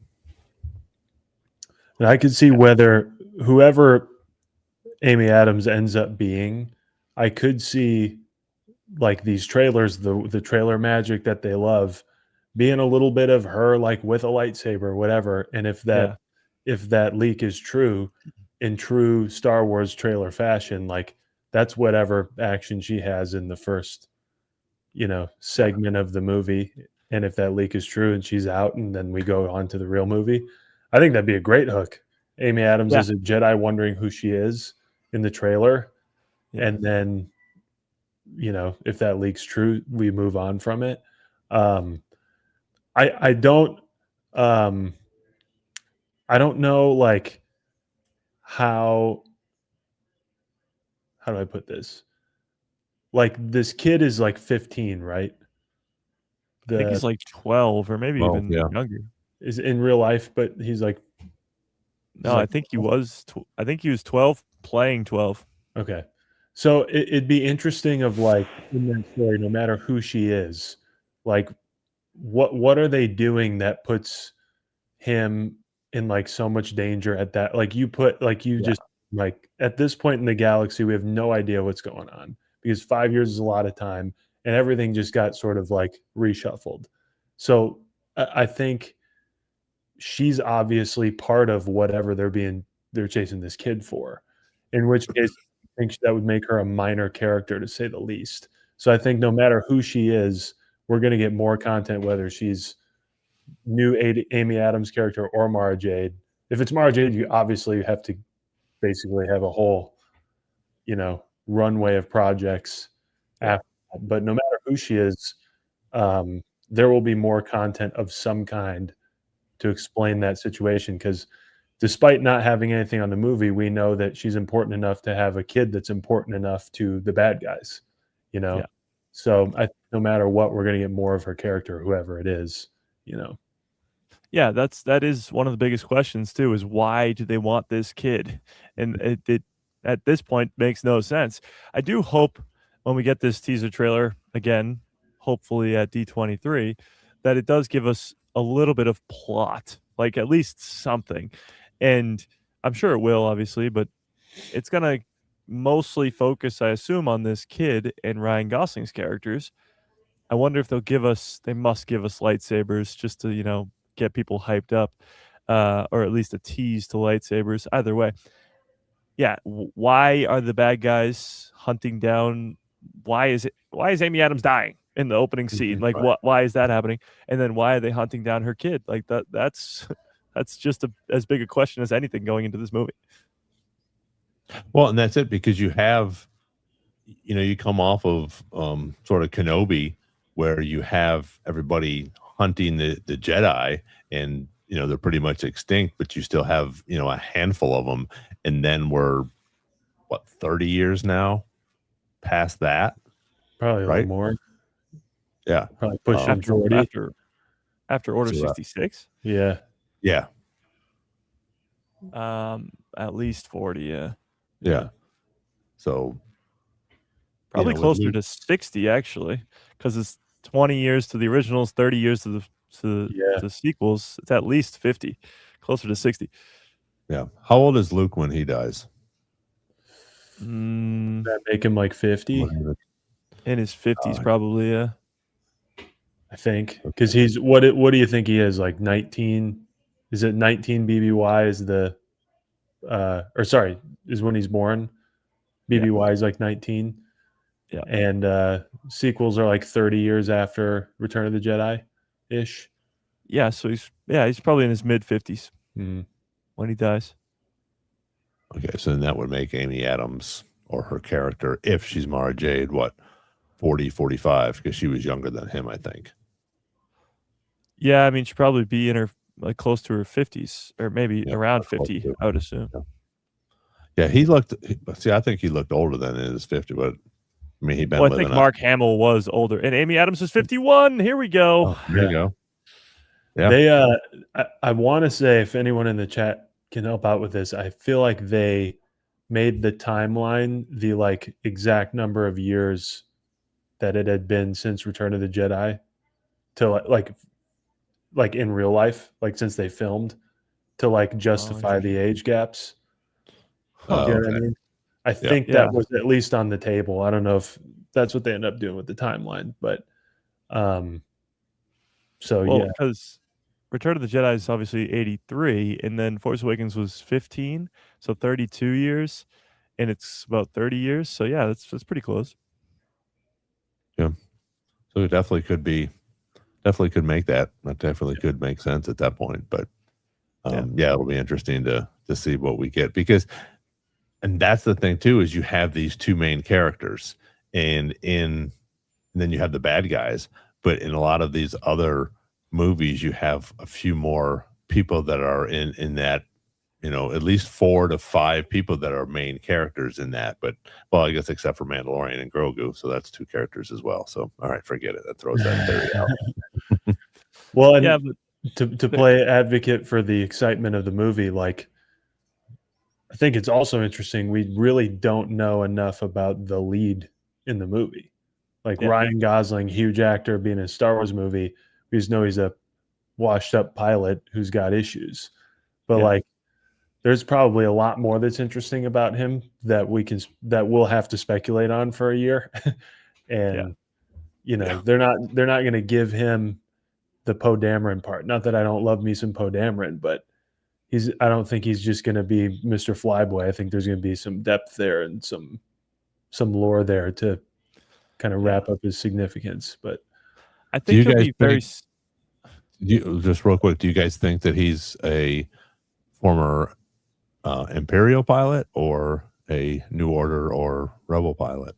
And I could see whether whoever Amy Adams ends up being, I could see like these trailers, the trailer magic that they love, being a little bit of her like with a lightsaber or whatever. And if that leak is true, in true Star Wars trailer fashion, like that's whatever action she has in the first, you know, segment of the movie. And if that leak is true and she's out and then we go on to the real movie, I think that'd be a great hook. Amy Adams is a Jedi wondering who she is in the trailer. Yeah. And then, you know, if that leak's true, we move on from it. I don't know like how do I put this? Like this kid is like 15, right? I think he's like 12 or maybe even younger. Is in real life, but he's like no, I think he was 12 playing 12. Okay. So it'd be interesting of like in that story, no matter who she is, like what are they doing that puts him in like so much danger at that? Like you put like you just like at this point in the galaxy, we have no idea what's going on because 5 years is a lot of time and everything just got sort of like reshuffled. So I think she's obviously part of whatever they're chasing this kid for, in which case I think that would make her a minor character to say the least. So I think no matter who she is, we're going to get more content, whether she's new Amy Adams character or Mara Jade. If it's Mara Jade, you obviously have to basically have a whole, you know, runway of projects after that. But no matter who she is, there will be more content of some kind to explain that situation, because despite not having anything on the movie, we know that she's important enough to have a kid that's important enough to the bad guys, you know? Yeah. So no matter what, we're going to get more of her character, whoever it is, you know? Yeah, that is one of the biggest questions too, is why do they want this kid? And it at this point makes no sense. I do hope when we get this teaser trailer again, hopefully at D23, that it does give us a little bit of plot, like at least something. And I'm sure it will, obviously, but it's going to mostly focus, I assume, on this kid and Ryan Gosling's characters. I wonder if they must give us lightsabers just to, you know, get people hyped up, or at least a tease to lightsabers. Either way. Yeah. Why are the bad guys hunting down? Why is Amy Adams dying in the opening scene? Like, why is that happening? And then why are they hunting down her kid? Like that's just as big a question as anything going into this movie. Well, and that's it, because you have, you know, you come off of sort of Kenobi, where you have everybody hunting the Jedi, and, you know, they're pretty much extinct, but you still have, you know, a handful of them. And then we're, 30 years now past that? Probably a little more. Yeah. Probably pushing 40. After Order 66? Yeah. Yeah. At least 40, yeah. Yeah. So probably closer to 60, actually, because it's 20 years to the originals, 30 years to to the sequels, it's at least 50, closer to 60. Yeah. How old is Luke when he dies? That make him like 50? In his 50s, probably, yeah. I think. Because he's what do you think he is? Like 19? Is it 19 BBY is the or sorry, is when he's born? BBY is like 19. Yeah. And sequels are like 30 years after Return of the Jedi ish. Yeah, so he's probably in his mid 50s when he dies. Okay, so then that would make Amy Adams or her character, if she's Mara Jade, what, 40, 45, because she was younger than him, I think. Yeah, I mean, she'd probably be in her like close to her 50s, or maybe around 50, I would assume. Yeah, I think he looked older than in his 50, but I mean, he'd been I think Mark Hamill was older, and Amy Adams is 51. Here we go. Oh, there you go. Yeah. They I want to say, if anyone in the chat can help out with this, I feel like they made the timeline the like exact number of years that it had been since Return of the Jedi to like in real life, like since they filmed, to like justify the age gaps. You know what I mean? I think that was at least on the table. I don't know if that's what they end up doing with the timeline, but because Return of the Jedi is obviously 83, and then Force Awakens was 15, so 32 years, and it's about 30 years. So yeah, that's pretty close. Yeah, so it definitely could make that. That definitely could make sense at that point. But it'll be interesting to see what we get, because, and that's the thing too, is you have these two main characters, and then you have the bad guys, but in a lot of these other movies, you have a few more people that are in that, at least 4 to 5 people that are main characters in that. But, well, I guess except for Mandalorian and Grogu, so that's 2 characters as well. So, all right, forget it. That throws that theory out. Well, and to play advocate for the excitement of the movie, like, I think it's also interesting. We really don't know enough about the lead in the movie. Like Ryan Gosling, huge actor, being in a Star Wars movie. We just know he's a washed up pilot who's got issues. But like, there's probably a lot more that's interesting about him that we'll have to speculate on for a year. And they're not going to give him the Poe Dameron part. Not that I don't love me some Poe Dameron, but I don't think he's just going to be Mr. Flyboy. I think there's going to be some depth there and some lore there to kind of wrap up his significance. But I think he'll be very. Just real quick, do you guys think that he's a former Imperial pilot or a New Order or Rebel pilot?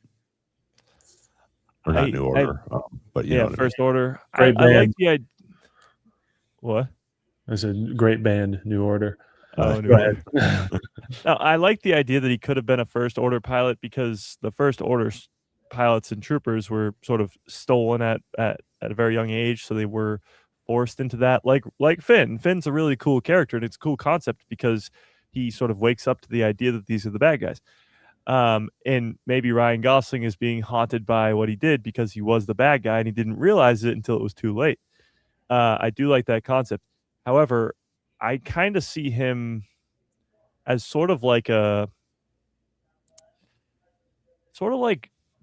Or not New Order, but First Order. Great I band. like the idea. What? I said great band, New Order. Oh, New Order. No, I like the idea that he could have been a First Order pilot, because the First Order pilots and troopers were sort of stolen at a very young age, so they were forced into that. Like Finn. Finn's a really cool character, and it's a cool concept because he sort of wakes up to the idea that these are the bad guys. And maybe Ryan Gosling is being haunted by what he did because he was the bad guy and he didn't realize it until it was too late. I do like that concept. However, I kind of see him as sort of like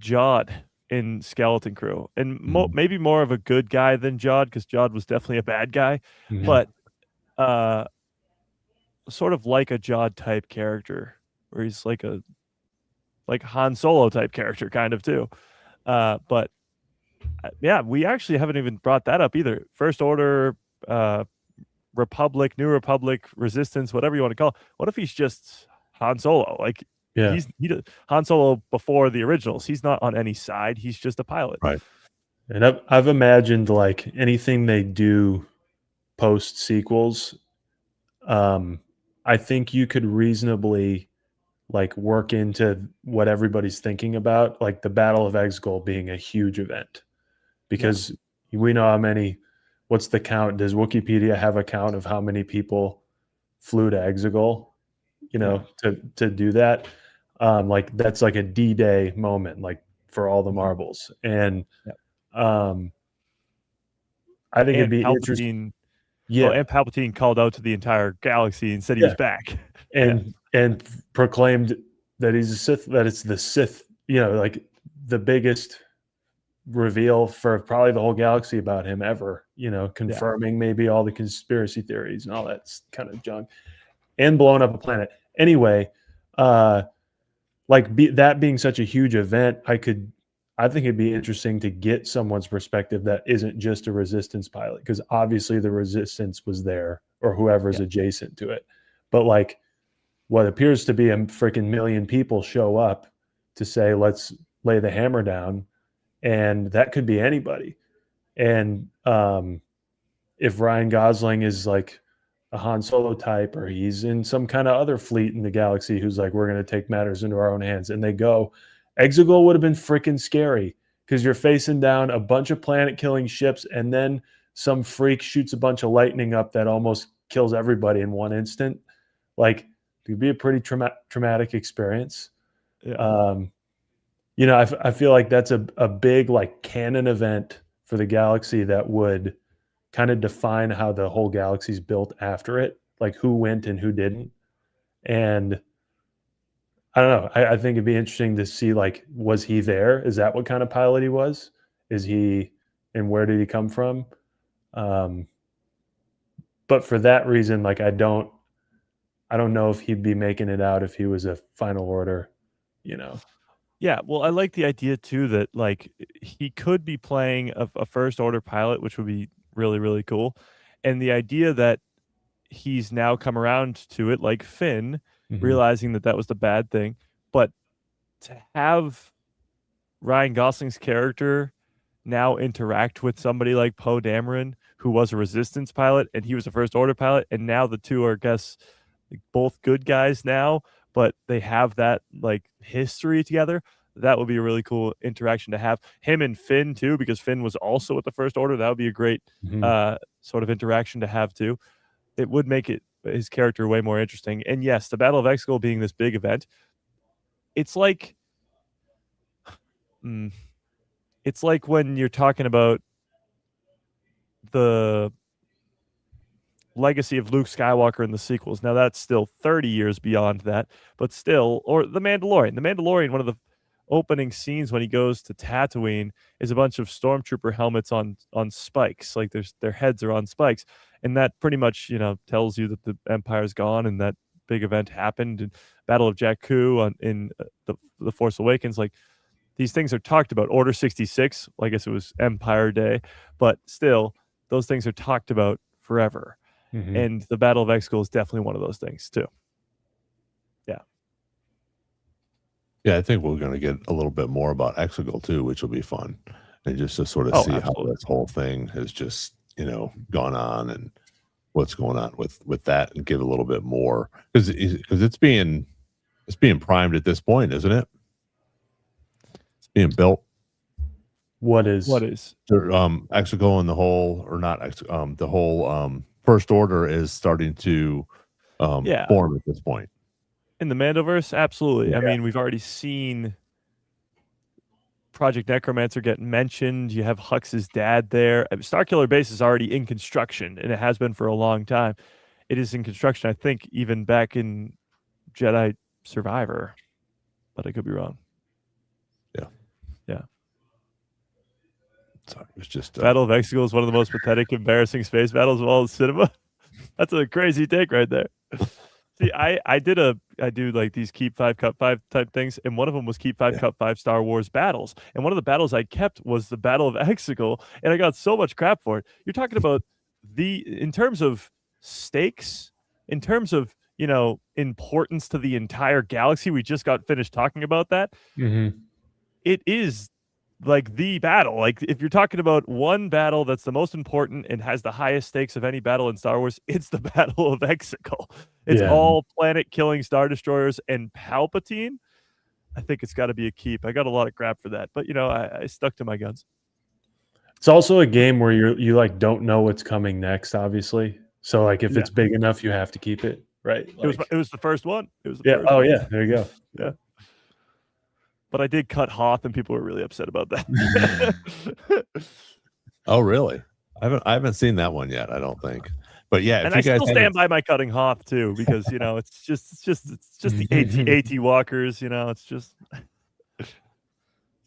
Jod in Skeleton Crew, and maybe more of a good guy than Jod, because Jod was definitely a bad guy, but sort of like a Jod type character, where he's like Han Solo type character, kind of too. But we actually haven't even brought that up either. First Order, Republic, New Republic, Resistance, whatever you want to call it. What if he's just Han Solo? Like, he's Han Solo before the originals. He's not on any side. He's just a pilot. Right. And I've imagined, like, anything they do post sequels, I think you could reasonably like work into what everybody's thinking about, like the Battle of Exegol being a huge event, because we know how many. What's the count? Does Wikipedia have a count of how many people flew to Exegol? To do that, like that's like a D-Day moment, like for all the marbles. And I think it'd And be interesting. Palpatine, well, and Palpatine called out to the entire galaxy and said he was back. And proclaimed that he's a Sith, that it's the Sith, like the biggest reveal for probably the whole galaxy about him ever, confirming maybe all the conspiracy theories and all that kind of junk, and blowing up a planet. Anyway, that being such a huge event, I think it'd be interesting to get someone's perspective that isn't just a Resistance pilot, because obviously the Resistance was there, or whoever's adjacent to it. But like what appears to be a freaking million people show up to say, let's lay the hammer down. And that could be anybody. And if Ryan Gosling is like a Han Solo type, or he's in some kind of other fleet in the galaxy who's like, we're going to take matters into our own hands, and they go, Exegol would have been freaking scary, because you're facing down a bunch of planet-killing ships, and then some freak shoots a bunch of lightning up that almost kills everybody in one instant. Like, it could be a pretty traumatic experience. Yeah. I feel like that's a big like canon event for the galaxy that would kind of define how the whole galaxy's built after it, like who went and who didn't. And I don't know. I think it'd be interesting to see, like, was he there? Is that what kind of pilot he was? Is he, and where did he come from? But for that reason, like, I don't know if he'd be making it out if he was a Final Order, Yeah, well, I like the idea too that like he could be playing a First Order pilot, which would be really, really cool. And the idea that he's now come around to it, like Finn, realizing that was the bad thing. But to have Ryan Gosling's character now interact with somebody like Poe Dameron, who was a Resistance pilot and he was a First Order pilot, and now the two are, I guess, like, both good guys now, but they have that like history together. That would be a really cool interaction to have. Him and Finn too, because Finn was also with the First Order. That would be a great sort of interaction to have too. It would make his character way more interesting. And yes, the Battle of Exegol being this big event, it's like when you're talking about the legacy of Luke Skywalker in the sequels. Now that's still 30 years beyond that, but still, or The Mandalorian. The Mandalorian, one of the opening scenes when he goes to Tatooine is a bunch of stormtrooper helmets on spikes, like their heads are on spikes, and that pretty much tells you that the Empire's gone and that big event happened. And Battle of Jakku in the Force Awakens, like these things are talked about. Order 66, I guess it was Empire Day, but still those things are talked about forever. And the Battle of Exegol is definitely one of those things too. Yeah, I think we're going to get a little bit more about Exegol too, which will be fun, and just to sort of see how this whole thing has just gone on and what's going on with that, and give a little bit more, because it's being primed at this point, isn't it? It's being built. What is Exegol and the whole, or not the whole First Order is starting to form at this point. In the Mandoverse, absolutely. Yeah. I mean, we've already seen Project Necromancer get mentioned. You have Hux's dad there. Starkiller Base is already in construction, and it has been for a long time. It is in construction, I think, even back in Jedi Survivor, but I could be wrong. Yeah. Sorry, it was just Battle of Exegol is one of the most pathetic, embarrassing space battles of all cinema. That's a crazy take right there. See, I do like these Keep 5 Cut 5 type things, and one of them was Keep 5 Cut 5 Star Wars battles, and one of the battles I kept was the Battle of Exegol, and I got so much crap for it. You're talking about in terms of stakes, in terms of importance to the entire galaxy. We just got finished talking about that. It is like the battle. Like, if you're talking about one battle that's the most important and has the highest stakes of any battle in Star Wars, it's the Battle of Exegol. It's all planet-killing Star Destroyers and Palpatine. I think it's got to be a keep. I got a lot of crap for that, but I stuck to my guns. It's also a game where you like don't know what's coming next, obviously. So like if it's big enough, you have to keep it, right? Like, it was the first one. It was the first one. Yeah, there you go. Yeah. But I did cut Hoth, and people were really upset about that. Oh, really? I haven't seen that one yet. I don't think. But yeah, and I still stand by my cutting Hoth too, because it's just the AT walkers. It's just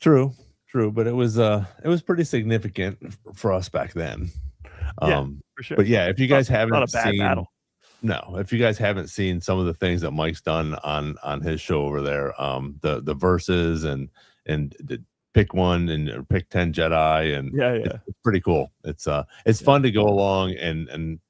true, but it was pretty significant for us back then. Yeah, for sure. But yeah, if you guys haven't not a bad seen, battle. No, if you guys haven't seen some of the things that Mike's done on his show over there, the verses and the pick one or pick 10 Jedi, and it's pretty cool. It's fun to go along, and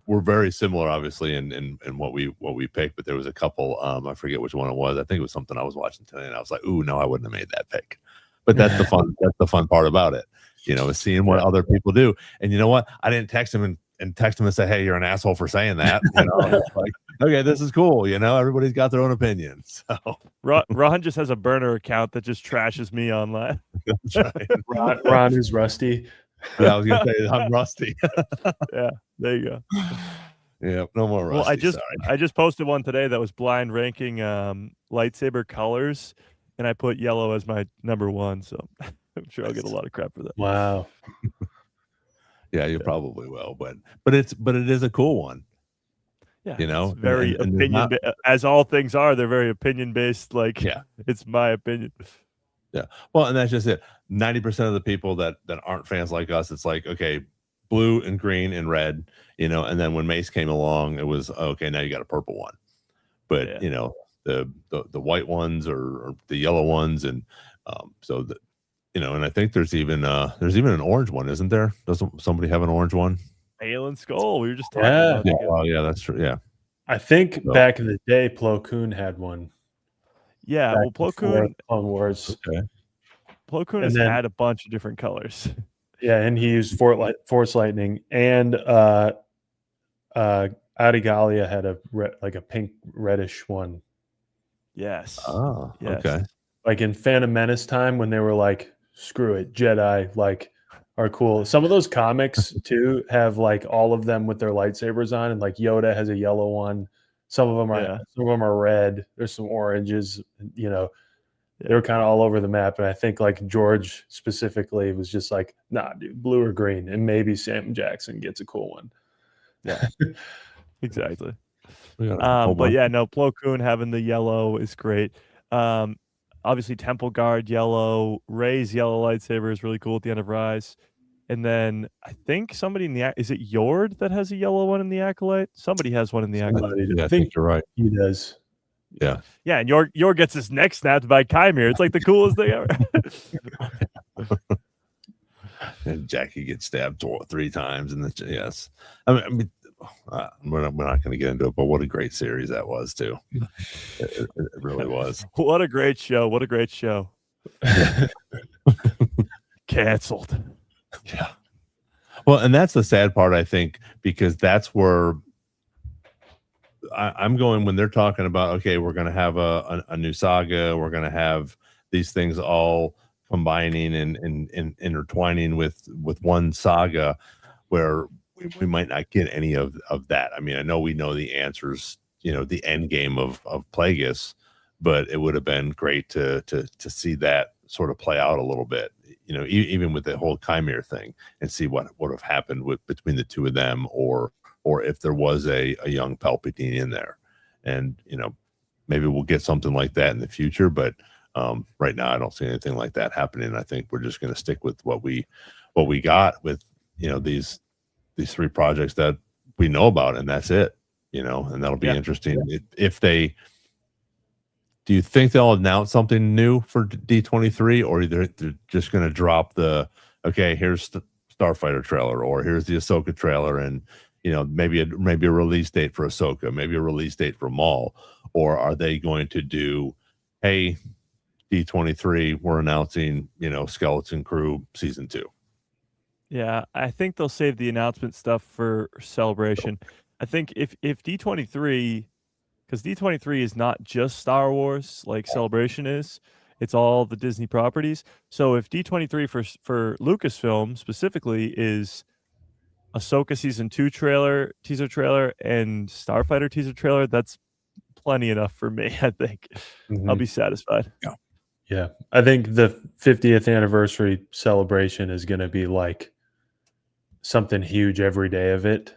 we're very similar, obviously, in what we picked, but there was a couple, I forget which one it was. I think it was something I was watching today, and I was like, ooh, no, I wouldn't have made that pick. But that's the fun. That's the fun part about it, is seeing what other people do. And you know what? I didn't text him and text him and say, hey, you're an asshole for saying that. It's like, okay, this is cool. Everybody's got their own opinion. So Ron just has a burner account that just trashes me online. That's right. Ron is rusty. Yeah, I was gonna say I'm rusty. Yeah, there you go. Yeah, no more rusty. Well, I just posted one today that was blind ranking lightsaber colors, and I put yellow as my number 1. So I'm sure I'll get a lot of crap for that. Wow. Yeah, you probably will, but it is a cool one. Yeah, it's very opinion. As all things are, they're very opinion based. It's my opinion. Yeah, well, and that's just it. 90% of the people that aren't fans like us, it's like, okay, blue and green and red, and then when Mace came along, it was okay. Now you got a purple one, but the white ones or the yellow ones, and and I think there's even an orange one, isn't there? Doesn't somebody have an orange one? Baylan Skoll. We were just talking about. Yeah, well, yeah, that's true. Yeah, I think back in the day, Plo Koon had one. Yeah, well, Plo Koon Clone Wars. Okay. Plo Koon has had a bunch of different colors. Yeah, and he used Force Lightning, and Adigalia had a pink reddish one. Yes. Oh, yes. Okay. Like in Phantom Menace time, when they were like, "Screw it, Jedi are cool." Some of those comics too have all of them with their lightsabers on, and Yoda has a yellow one. Some of them are red. There's some oranges. They were kind of all over the map, and I think George specifically was just like, "Nah, dude, blue or green," and maybe Sam Jackson gets a cool one. Yeah, exactly. But yeah, no, Plo Koon having the yellow is great. Obviously, Temple Guard yellow, Rey's yellow lightsaber is really cool at the end of Rise. And then I think somebody is it Yord that has a yellow one in the Acolyte? Somebody has one in the Acolyte. Yeah, I think you're right. He does. Yeah. Yeah, and Yord gets his neck snapped by Chimera. It's like the coolest thing ever. And Jackie gets stabbed 3 times, and yes, I mean, we're not going to get into it, but what a great series that was too. It really was. What a great show! What a great show. Canceled. Yeah. Well, and that's the sad part, I think, because that's where I'm going when they're talking about, okay, we're going to have a new saga, we're going to have these things all combining and intertwining with one saga, where we might not get any of that. I mean, I know we know the answers, the end game of Plagueis, but it would have been great to see that sort of play out a little bit, even with the whole Chimera thing, and see what would have happened between the two of them, or if there was a young Palpatine in there. And maybe we'll get something like that in the future, but right now I don't see anything like that happening. I think we're just going to stick with what we got with these 3 projects that we know about, and that's it. And that'll be interesting. Do you think they'll announce something new for D23, or they're just going to drop here's the Starfighter trailer, or here's the Ahsoka trailer, and maybe a release date for Ahsoka, maybe a release date for Maul? Or are they going to do, hey, D23, we're announcing Skeleton Crew season 2? Yeah, I think they'll save the announcement stuff for Celebration. I think if D23, because D23 is not just Star Wars like Celebration is, it's all the Disney properties. So if D23 for Lucasfilm specifically is Ahsoka season 2 teaser trailer, and Starfighter teaser trailer, that's plenty enough for me. I think I'll be satisfied. Yeah, I think the 50th anniversary celebration is going to be something huge every day of it.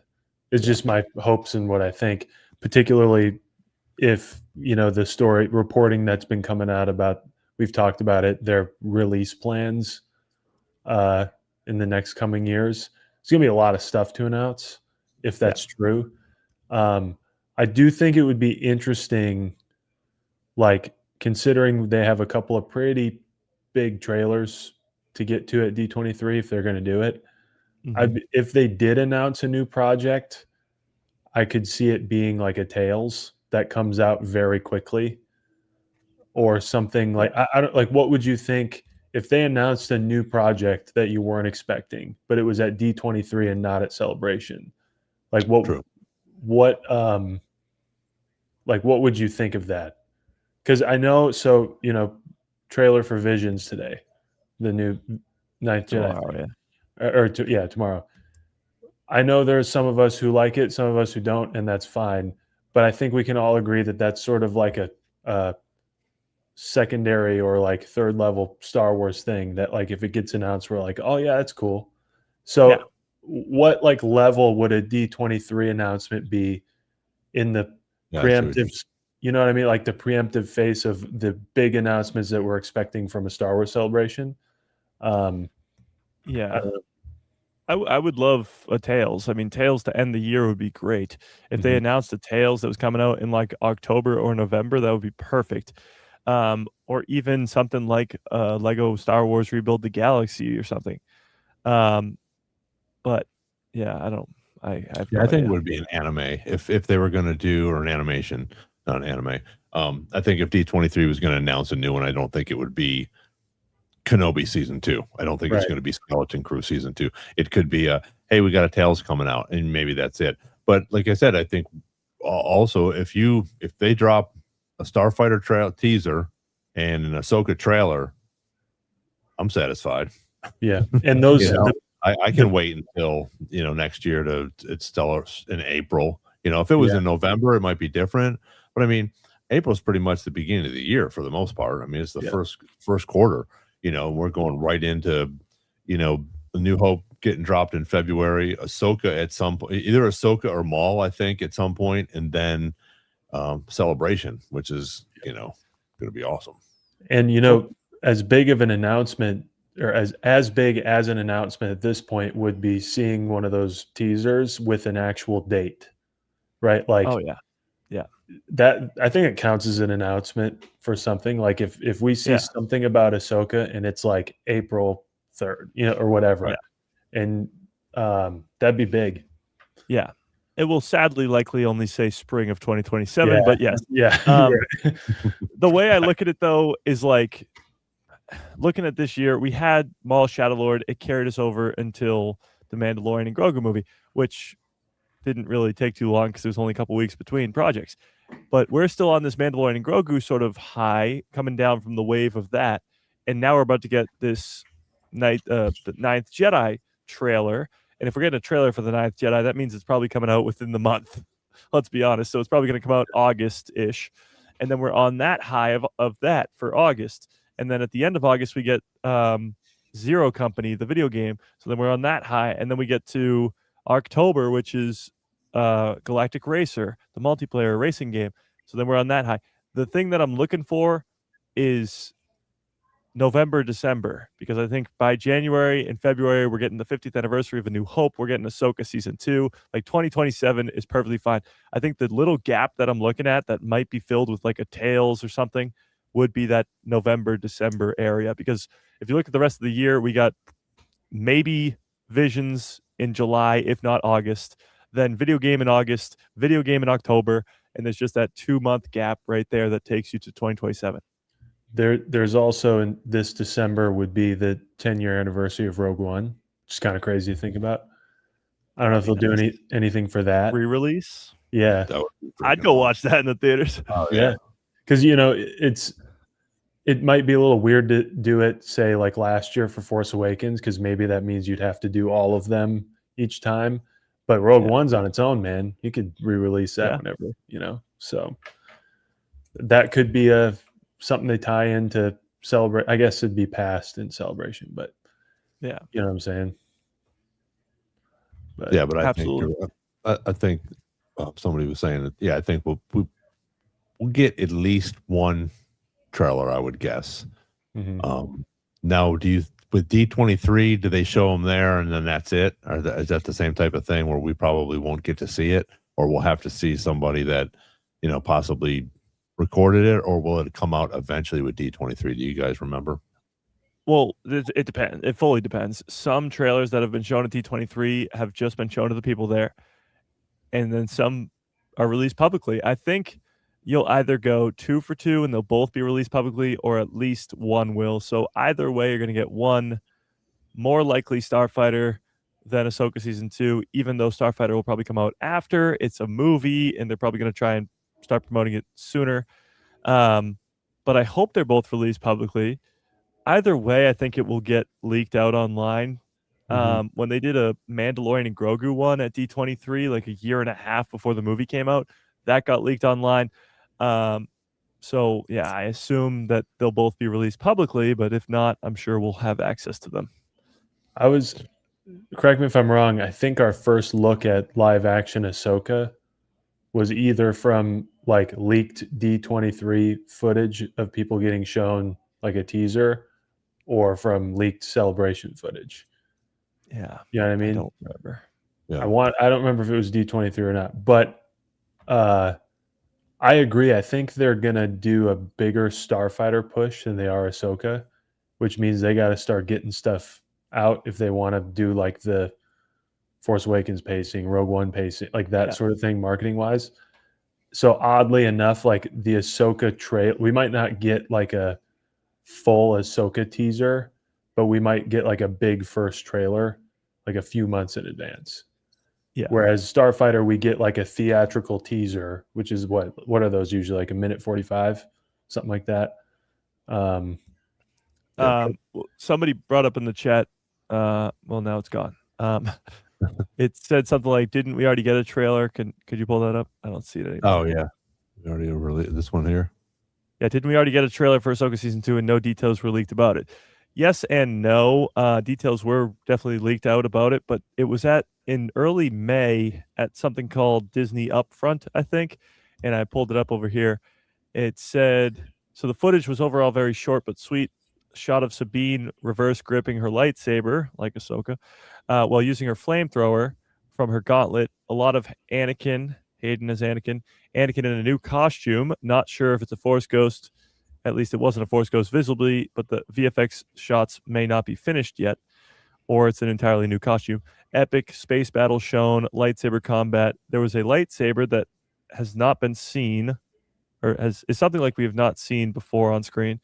It's just my hopes and what I think, particularly if, the story reporting that's been coming out about, we've talked about it, their release plans in the next coming years. It's going to be a lot of stuff to announce if that's true. I do think it would be interesting, like considering they have a couple of pretty big trailers to get to at D23 if they're going to do it. If they did announce a new project, I could see it being like a Tales that comes out very quickly, or something like I don't like. What would you think if they announced a new project that you weren't expecting, but it was at D23 and not at Celebration? Like what would you think of that? Because I know, trailer for Visions today, the new Ninth Jedi, tomorrow. I know there's some of us who like it, some of us who don't, and that's fine. But I think we can all agree that that's sort of like a secondary or like third level Star Wars thing that, like, if it gets announced, we're like, oh yeah, that's cool. So what like level would a D23 announcement be in the preemptive, you know what I mean? Like the preemptive face of the big announcements that we're expecting from a Star Wars Celebration. I would love a Tales. I mean, Tales to end the year would be great. If they announced a Tales that was coming out in like October or November, that would be perfect. Or even something like Lego Star Wars Rebuild the Galaxy or something. But yeah, I don't. I think it would be an anime if they were going to do, or an animation, not an anime. I think if D23 was going to announce a new one, I don't think it would be Kenobi season 2. I don't think it's going to be Skeleton Crew season 2. It could be hey, we got a Tales coming out, and maybe that's it. But like I said, I think also if they drop a Starfighter teaser and an Ahsoka trailer, I'm satisfied. Yeah, and those I can wait until next year it's still in April. If it was in November, it might be different. But I mean, April's pretty much the beginning of the year for the most part. I mean, it's the first quarter. We're going right into A New Hope getting dropped in February. Ahsoka at some point, either Ahsoka or Maul, I think, at some point, and then Celebration, which is going to be awesome. And as big of an announcement, or as big as an announcement at this point, would be seeing one of those teasers with an actual date, right? Like, oh yeah, that I think it counts as an announcement for something. Like if we see something about Ahsoka and it's like April 3rd, or whatever, and that'd be big. Yeah. It will sadly likely only say spring of 2027, but yes. Yeah. The way I look at it though is like, looking at this year, we had Maul Shadowlord. It carried us over until the Mandalorian and Grogu movie, which didn't really take too long because there was only a couple weeks between projects. But we're still on this Mandalorian and Grogu sort of high, coming down from the wave of that. And now we're about to get this the Ninth Jedi trailer. And if we're getting a trailer for the Ninth Jedi, that means it's probably coming out within the month. Let's be honest. So it's probably going to come out August-ish. And then we're on that high of that for August. And then at the end of August, we get Zero Company, the video game. So then we're on that high. And then we get to October, which is Galactic Racer, the multiplayer racing game. So then we're on that high. The thing that I'm looking for is November, December, because I think by January and February, we're getting the 50th anniversary of A New Hope. We're getting Ahsoka season 2. Like 2027 is perfectly fine. I think the little gap that I'm looking at that might be filled with like a Tales or something would be that November, December area. Because if you look at the rest of the year, we got maybe Visions in July, if not August, then video game in August, video game in October, and there's just that 2-month gap right there that takes you to 2027. There's also in this December would be the 10-year anniversary of Rogue One, which is kind of crazy to think about. I don't know if they'll do anything for that. Re-release? Yeah. I'd go watch that in the theaters. Oh, yeah. Because, it might be a little weird to do it, say, like last year for Force Awakens, because maybe that means you'd have to do all of them each time. But Rogue One's on its own, man. You could re-release that whenever, So that could be something they tie into Celebrate. I guess it'd be past in Celebration, but yeah, you know what I'm saying? But yeah, but I absolutely. think I think somebody was saying that. Yeah, I think we'll get at least one trailer, I would guess. Now, with D23, do they show them there and then that's it? Or is that the same type of thing where we probably won't get to see it, or we'll have to see somebody that possibly recorded it, or will it come out eventually with D23? Do you guys remember? Well, it depends. It fully depends. Some trailers that have been shown at D23 have just been shown to the people there, and then some are released publicly. I think you'll either go 2 for 2 and they'll both be released publicly, or at least one will. So either way, you're going to get one, more likely Starfighter than Ahsoka Season 2, even though Starfighter will probably come out after. It's a movie, and they're probably going to try and start promoting it sooner. But I hope they're both released publicly. Either way, I think it will get leaked out online. When they did a Mandalorian and Grogu one at D23, like a year and a half before the movie came out, that got leaked online. So yeah, I assume that they'll both be released publicly, but if not, I'm sure we'll have access to them. Correct me if I'm wrong, I think our first look at live action Ahsoka was either from like leaked D23 footage of people getting shown like a teaser, or from leaked Celebration footage. Yeah. You know what I mean? I don't remember. Yeah. I don't remember if it was D23 or not, but I agree. I think they're gonna do a bigger Starfighter push than they are Ahsoka, which means they got to start getting stuff out if they want to do like the Force Awakens pacing, Rogue One pacing, like that sort of thing, marketing wise. So oddly enough, like the Ahsoka trail, we might not get like a full Ahsoka teaser, but we might get like a big first trailer like a few months in advance. Yeah. Whereas Starfighter, we get like a theatrical teaser, which is what are those usually, like a minute 45, something like that. Somebody brought up in the chat. Well, now it's gone. It said something like, "Didn't we already get a trailer?" Could you pull that up? I don't see it anymore. Oh yeah, we already released this one here. Yeah, didn't we already get a trailer for Ahsoka Season 2 and no details were leaked about it? Yes and no. Details were definitely leaked out about it, but it was in early May at something called Disney Upfront, I think, and I pulled it up over here. It said, so the footage was overall very short but sweet. Shot of Sabine reverse gripping her lightsaber, like Ahsoka, while using her flamethrower from her gauntlet. A lot of Anakin, Hayden as Anakin in a new costume. Not sure if it's a Force ghost. At least it wasn't a Force ghost visibly, but the VFX shots may not be finished yet, or it's an entirely new costume. Epic space battle shown, lightsaber combat. There was a lightsaber that has not been seen, or is something like we have not seen before on screen.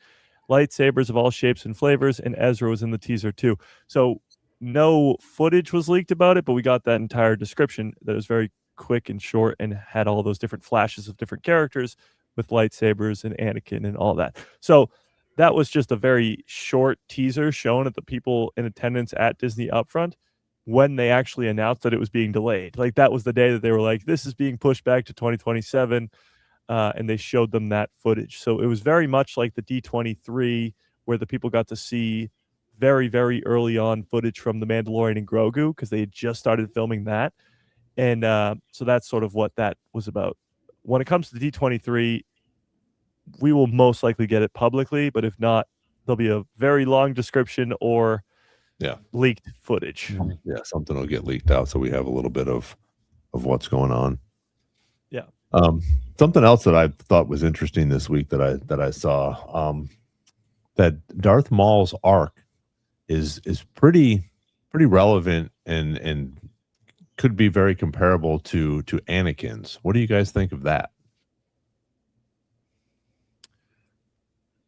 Lightsabers of all shapes and flavors, and Ezra was in the teaser too. So no footage was leaked about it, but we got that entire description that was very quick and short and had all those different flashes of different characters with lightsabers and Anakin and all that. So that was just a very short teaser shown at the people in attendance at Disney Upfront when they actually announced that it was being delayed. Like that was the day that they were like, this is being pushed back to 2027. And they showed them that footage. So it was very much like the D23 where the people got to see very, very early on footage from the Mandalorian and Grogu because they had just started filming that. And so that's sort of what that was about. When it comes to the D23, we will most likely get it publicly, but if not, there'll be a very long description or leaked footage. Yeah, something will get leaked out so we have a little bit of what's going on. Yeah. Something else that I thought was interesting this week that I saw, that Darth Maul's arc is pretty relevant and could be very comparable to Anakin's. What do you guys think of that?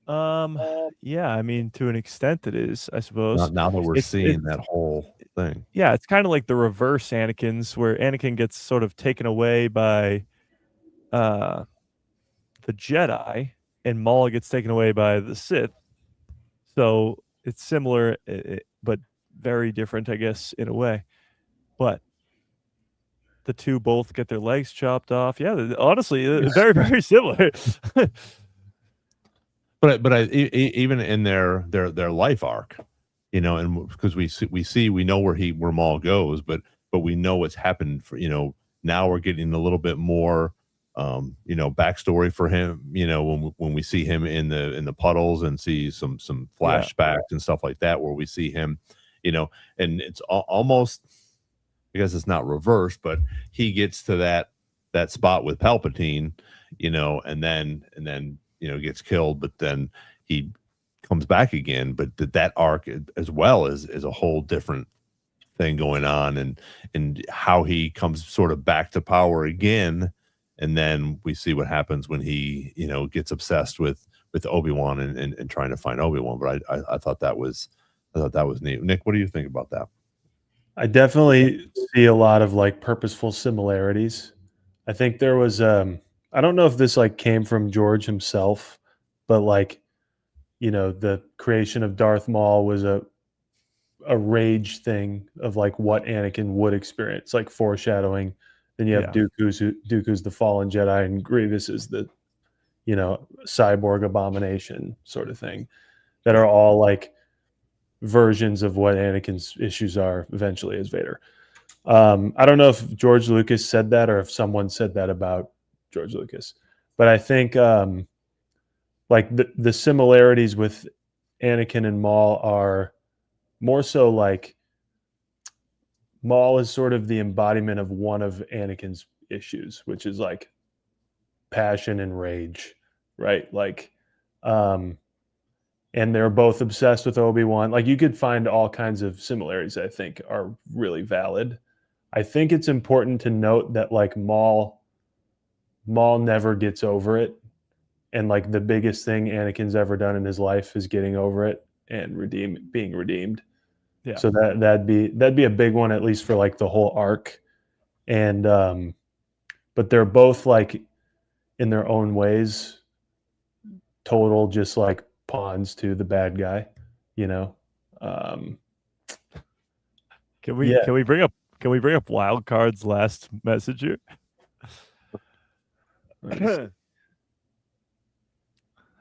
Yeah, I mean, to an extent it is, I suppose. Now that we're seeing that whole thing. Yeah, it's kind of like the reverse Anakin's, where Anakin gets sort of taken away by the Jedi, and Maul gets taken away by the Sith. So it's similar, but very different, I guess, in a way. But the two both get their legs chopped off. Yeah, honestly, very, very similar. But even in their life arc, and because we know where Maul goes, but but we know what's happened for, now we're getting a little bit more, backstory for him, when we see him in the puddles and see some flashbacks and stuff like that, where we see him, and it's almost, I guess it's not reversed, but he gets to that spot with Palpatine, and then gets killed, but then he comes back again. But that arc as well is a whole different thing going on, and how he comes sort of back to power again, and then we see what happens when he gets obsessed with Obi-Wan and trying to find Obi-Wan. But I thought that was neat. Nick, what do you think about that? I definitely see a lot of like purposeful similarities. I think there was I don't know if this like came from George himself, but like the creation of Darth Maul was a rage thing of like what Anakin would experience, like foreshadowing. Then you have Dooku's the fallen Jedi, and Grievous is the cyborg abomination sort of thing, that are all like versions of what Anakin's issues are eventually as Vader. I don't know if George Lucas said that or if someone said that about George Lucas, but I think like the similarities with Anakin and Maul are more so like Maul is sort of the embodiment of one of Anakin's issues, which is like passion and rage, right? Like, and they're both obsessed with Obi-Wan. Like you could find all kinds of similarities I think are really valid. I think it's important to note that like Maul never gets over it. And like the biggest thing Anakin's ever done in his life is getting over it and being redeemed. Yeah. So that'd be a big one, at least for like the whole arc. And but they're both like in their own ways total just like pawns to the bad guy, Can we bring up Wild Card's last message here?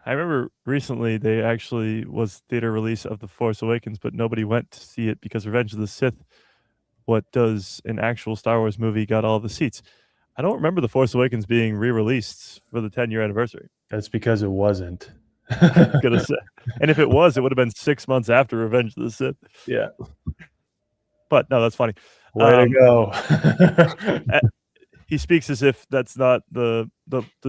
I remember recently they actually was theater release of The Force Awakens, but nobody went to see it because Revenge of the Sith, what does an actual Star Wars movie, got all the seats. I don't remember The Force Awakens being re-released for the 10-year anniversary. That's because it wasn't. Gonna say. And if it was, it would have been 6 months after Revenge of the Sith. Yeah. But no, that's funny. Way to go. He speaks as if that's not the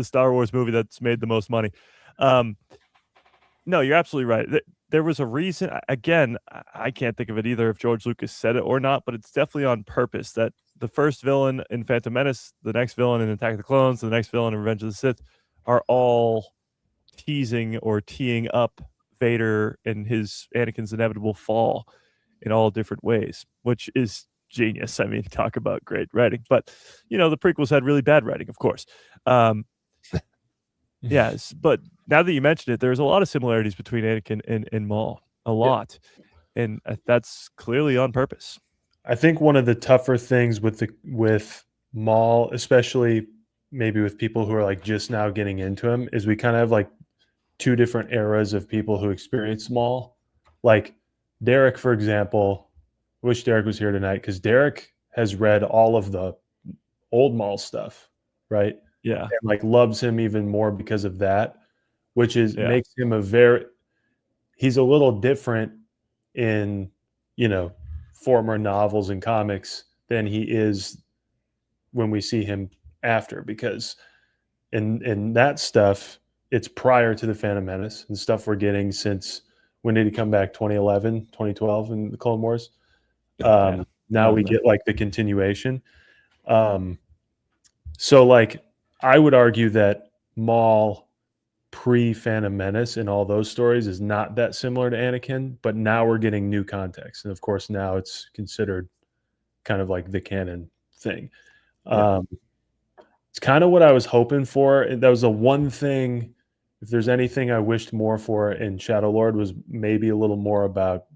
Star Wars movie that's made the most money. No, you're absolutely right. There was a reason. Again, I can't think of it either if George Lucas said it or not, but it's definitely on purpose that the first villain in Phantom Menace, the next villain in Attack of the Clones, the next villain in Revenge of the Sith are all teasing or teeing up Vader and his Anakin's inevitable fall in all different ways, which is genius. I mean, talk about great writing. But, the prequels had really bad writing, of course. Yes, but now that you mention it, there's a lot of similarities between Anakin and Maul, a lot, and that's clearly on purpose. I think one of the tougher things with Maul, especially maybe with people who are like just now getting into him, is we kind of have like two different eras of people who experience Maul. Like Derek, for example, I wish Derek was here tonight because Derek has read all of the old Maul stuff, right? Yeah. And like loves him even more because of that, which is makes him he's a little different in, former novels and comics than he is when we see him after, because in that stuff, it's prior to the Phantom Menace and stuff we're getting since when did he come back? 2011, 2012 in the Clone Wars. Now we get like the continuation. So like, I would argue that Maul pre-Phantom Menace and all those stories is not that similar to Anakin, but now we're getting new context. And of course, now it's considered kind of like the canon thing. It's kind of what I was hoping for. That was the one thing, if there's anything I wished more for in Shadow Lord, was maybe a little more about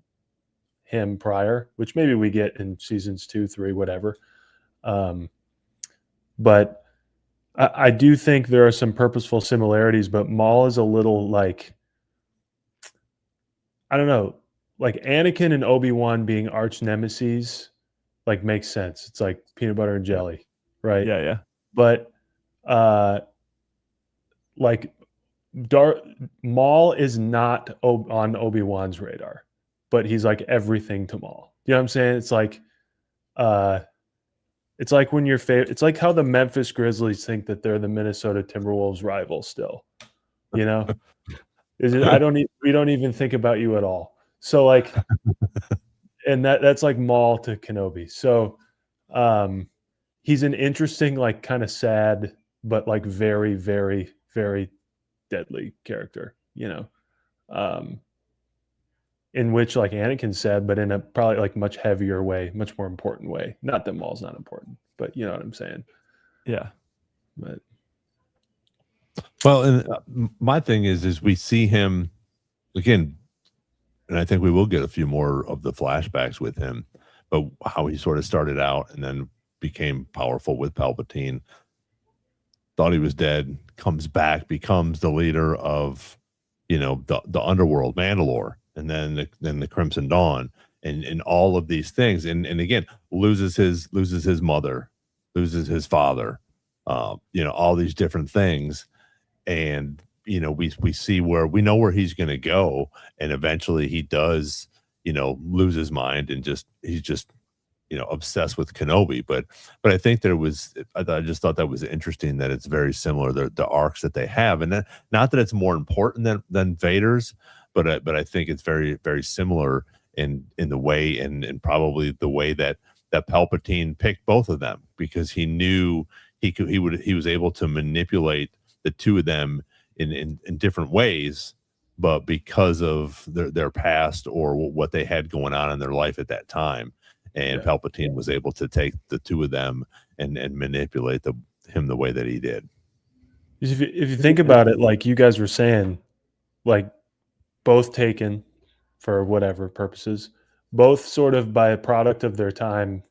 him prior, which maybe we get in seasons 2, 3, whatever. But I do think there are some purposeful similarities, but Maul is a little like, I don't know, like Anakin and Obi-Wan being arch nemeses. like makes sense. It's like peanut butter and jelly, right? Yeah. But like Maul is not on Obi-Wan's radar, but he's like everything to Maul. You know what I'm saying? It's like when your favorite. It's like how the Memphis Grizzlies think that they're the Minnesota Timberwolves rival still. You know, we don't even think about you at all. So like, and that's like Maul to Kenobi. So, he's an interesting, like, kind of sad, but like very, very, very deadly character. You know, in which like Anakin's sad, but in a probably like much heavier way, much more important way. Not that Maul's not important, but you know what I'm saying. Yeah. But well, and my thing is we see him again, and I think we will get a few more of the flashbacks with him, but how he sort of started out and then became powerful with Palpatine, thought he was dead, comes back, becomes the leader of, you know, the underworld, Mandalore, and then the Crimson Dawn, and all of these things, and again loses his mother, loses his father, you know, all these different things, and you know we see where we know where he's going to go, and eventually he does, you know, lose his mind and he's just you know obsessed with Kenobi, but I think I just thought that was interesting that it's very similar, the arcs that they have, and not that it's more important than Vader's, but I think it's very, very similar in the way and probably the way that Palpatine picked both of them, because he knew he was able to manipulate the two of them in different ways, but because of their past or what they had going on in their life at that time, and Palpatine was able to take the two of them and manipulate him the way that he did. If you think about it, like you guys were saying, like both taken for whatever purposes, both sort of by a product of their time,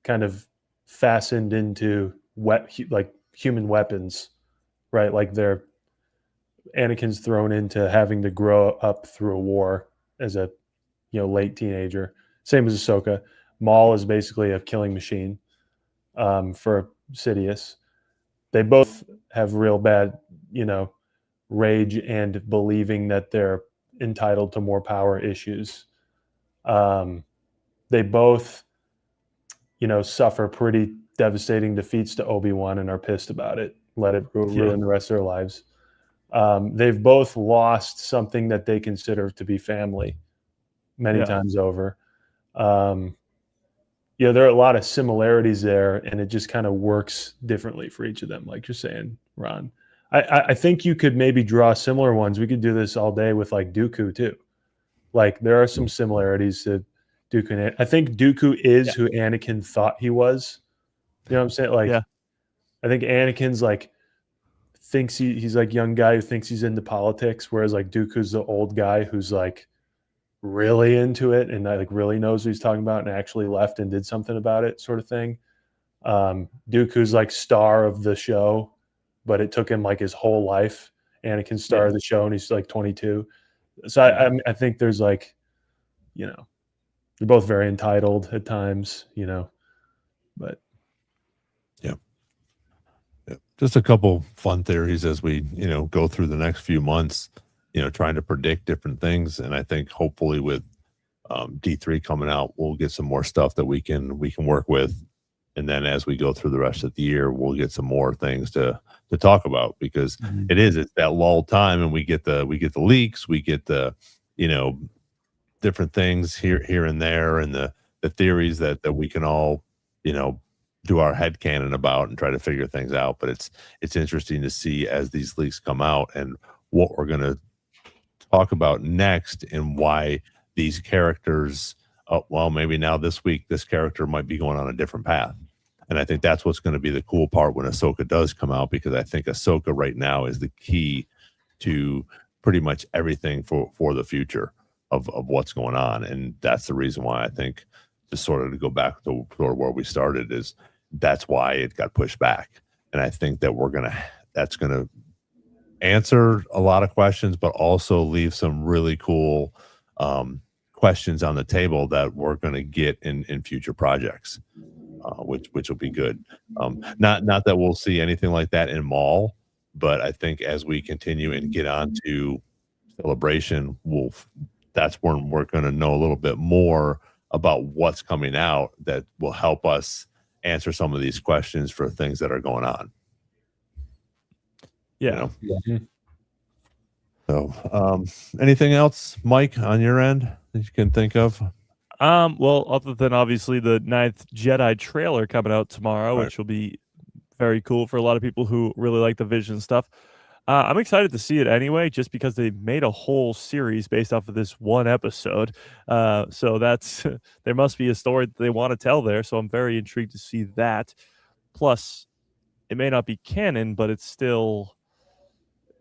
kind of fastened into like human weapons, right? Like Anakin's thrown into having to grow up through a war as a, you know, late teenager. Same as Ahsoka. Maul is basically a killing machine for Sidious. They both have real bad, you know, rage and believing that they're entitled to more power issues. They both, you know, suffer pretty devastating defeats to Obi-Wan and are pissed about it. Let it ruin the rest of their lives. They've both lost something that they consider to be family many times over. Yeah, there are a lot of similarities there, and it just kind of works differently for each of them, like you're saying, Ron. I think you could maybe draw similar ones. We could do this all day with like Dooku too. Like there are some similarities to Dooku. And I think Dooku is who Anakin thought he was. You know what I'm saying? Like, I think Anakin's like thinks he's like young guy who thinks he's into politics, whereas like Dooku's the old guy who's like really into it and like really knows what he's talking about and actually left and did something about it, sort of thing. Dooku's like star of the show, but it took him like his whole life. Anakin's star of the show, and he's like 22. So I think there's like, you know, they're both very entitled at times, you know, but just a couple fun theories as we, you know, go through the next few months, you know, trying to predict different things. And I think hopefully with D3 coming out, we'll get some more stuff that we can work with. And then as we go through the rest of the year, we'll get some more things to talk about, because it's that lull time, and we get the leaks, we get the, you know, different things here and there, and the theories that we can all, you know, do our headcanon about and try to figure things out. But it's interesting to see as these leaks come out and what we're going to talk about next, and why these characters, well, maybe now this week, this character might be going on a different path. And I think that's what's going to be the cool part when Ahsoka does come out, because I think Ahsoka right now is the key to pretty much everything for the future of what's going on. And that's the reason why I think, just sort of to go back to where we started, is that's why it got pushed back. And I think that that's going to answer a lot of questions, but also leave some really cool questions on the table that we're going to get in future projects, which will be good. Not that we'll see anything like that in Maul, but I think as we continue and get on to Celebration, that's when we're going to know a little bit more about what's coming out that will help us answer some of these questions for things that are going on. Yeah. So, anything else, Mike, on your end that you can think of? Well, other than obviously the 9th Jedi trailer coming out tomorrow, which will be very cool for a lot of people who really like the Vision stuff. I'm excited to see it anyway, just because they made a whole series based off of this one episode. So that's there must be a story that they want to tell there. So I'm very intrigued to see that. Plus, it may not be canon, but it's still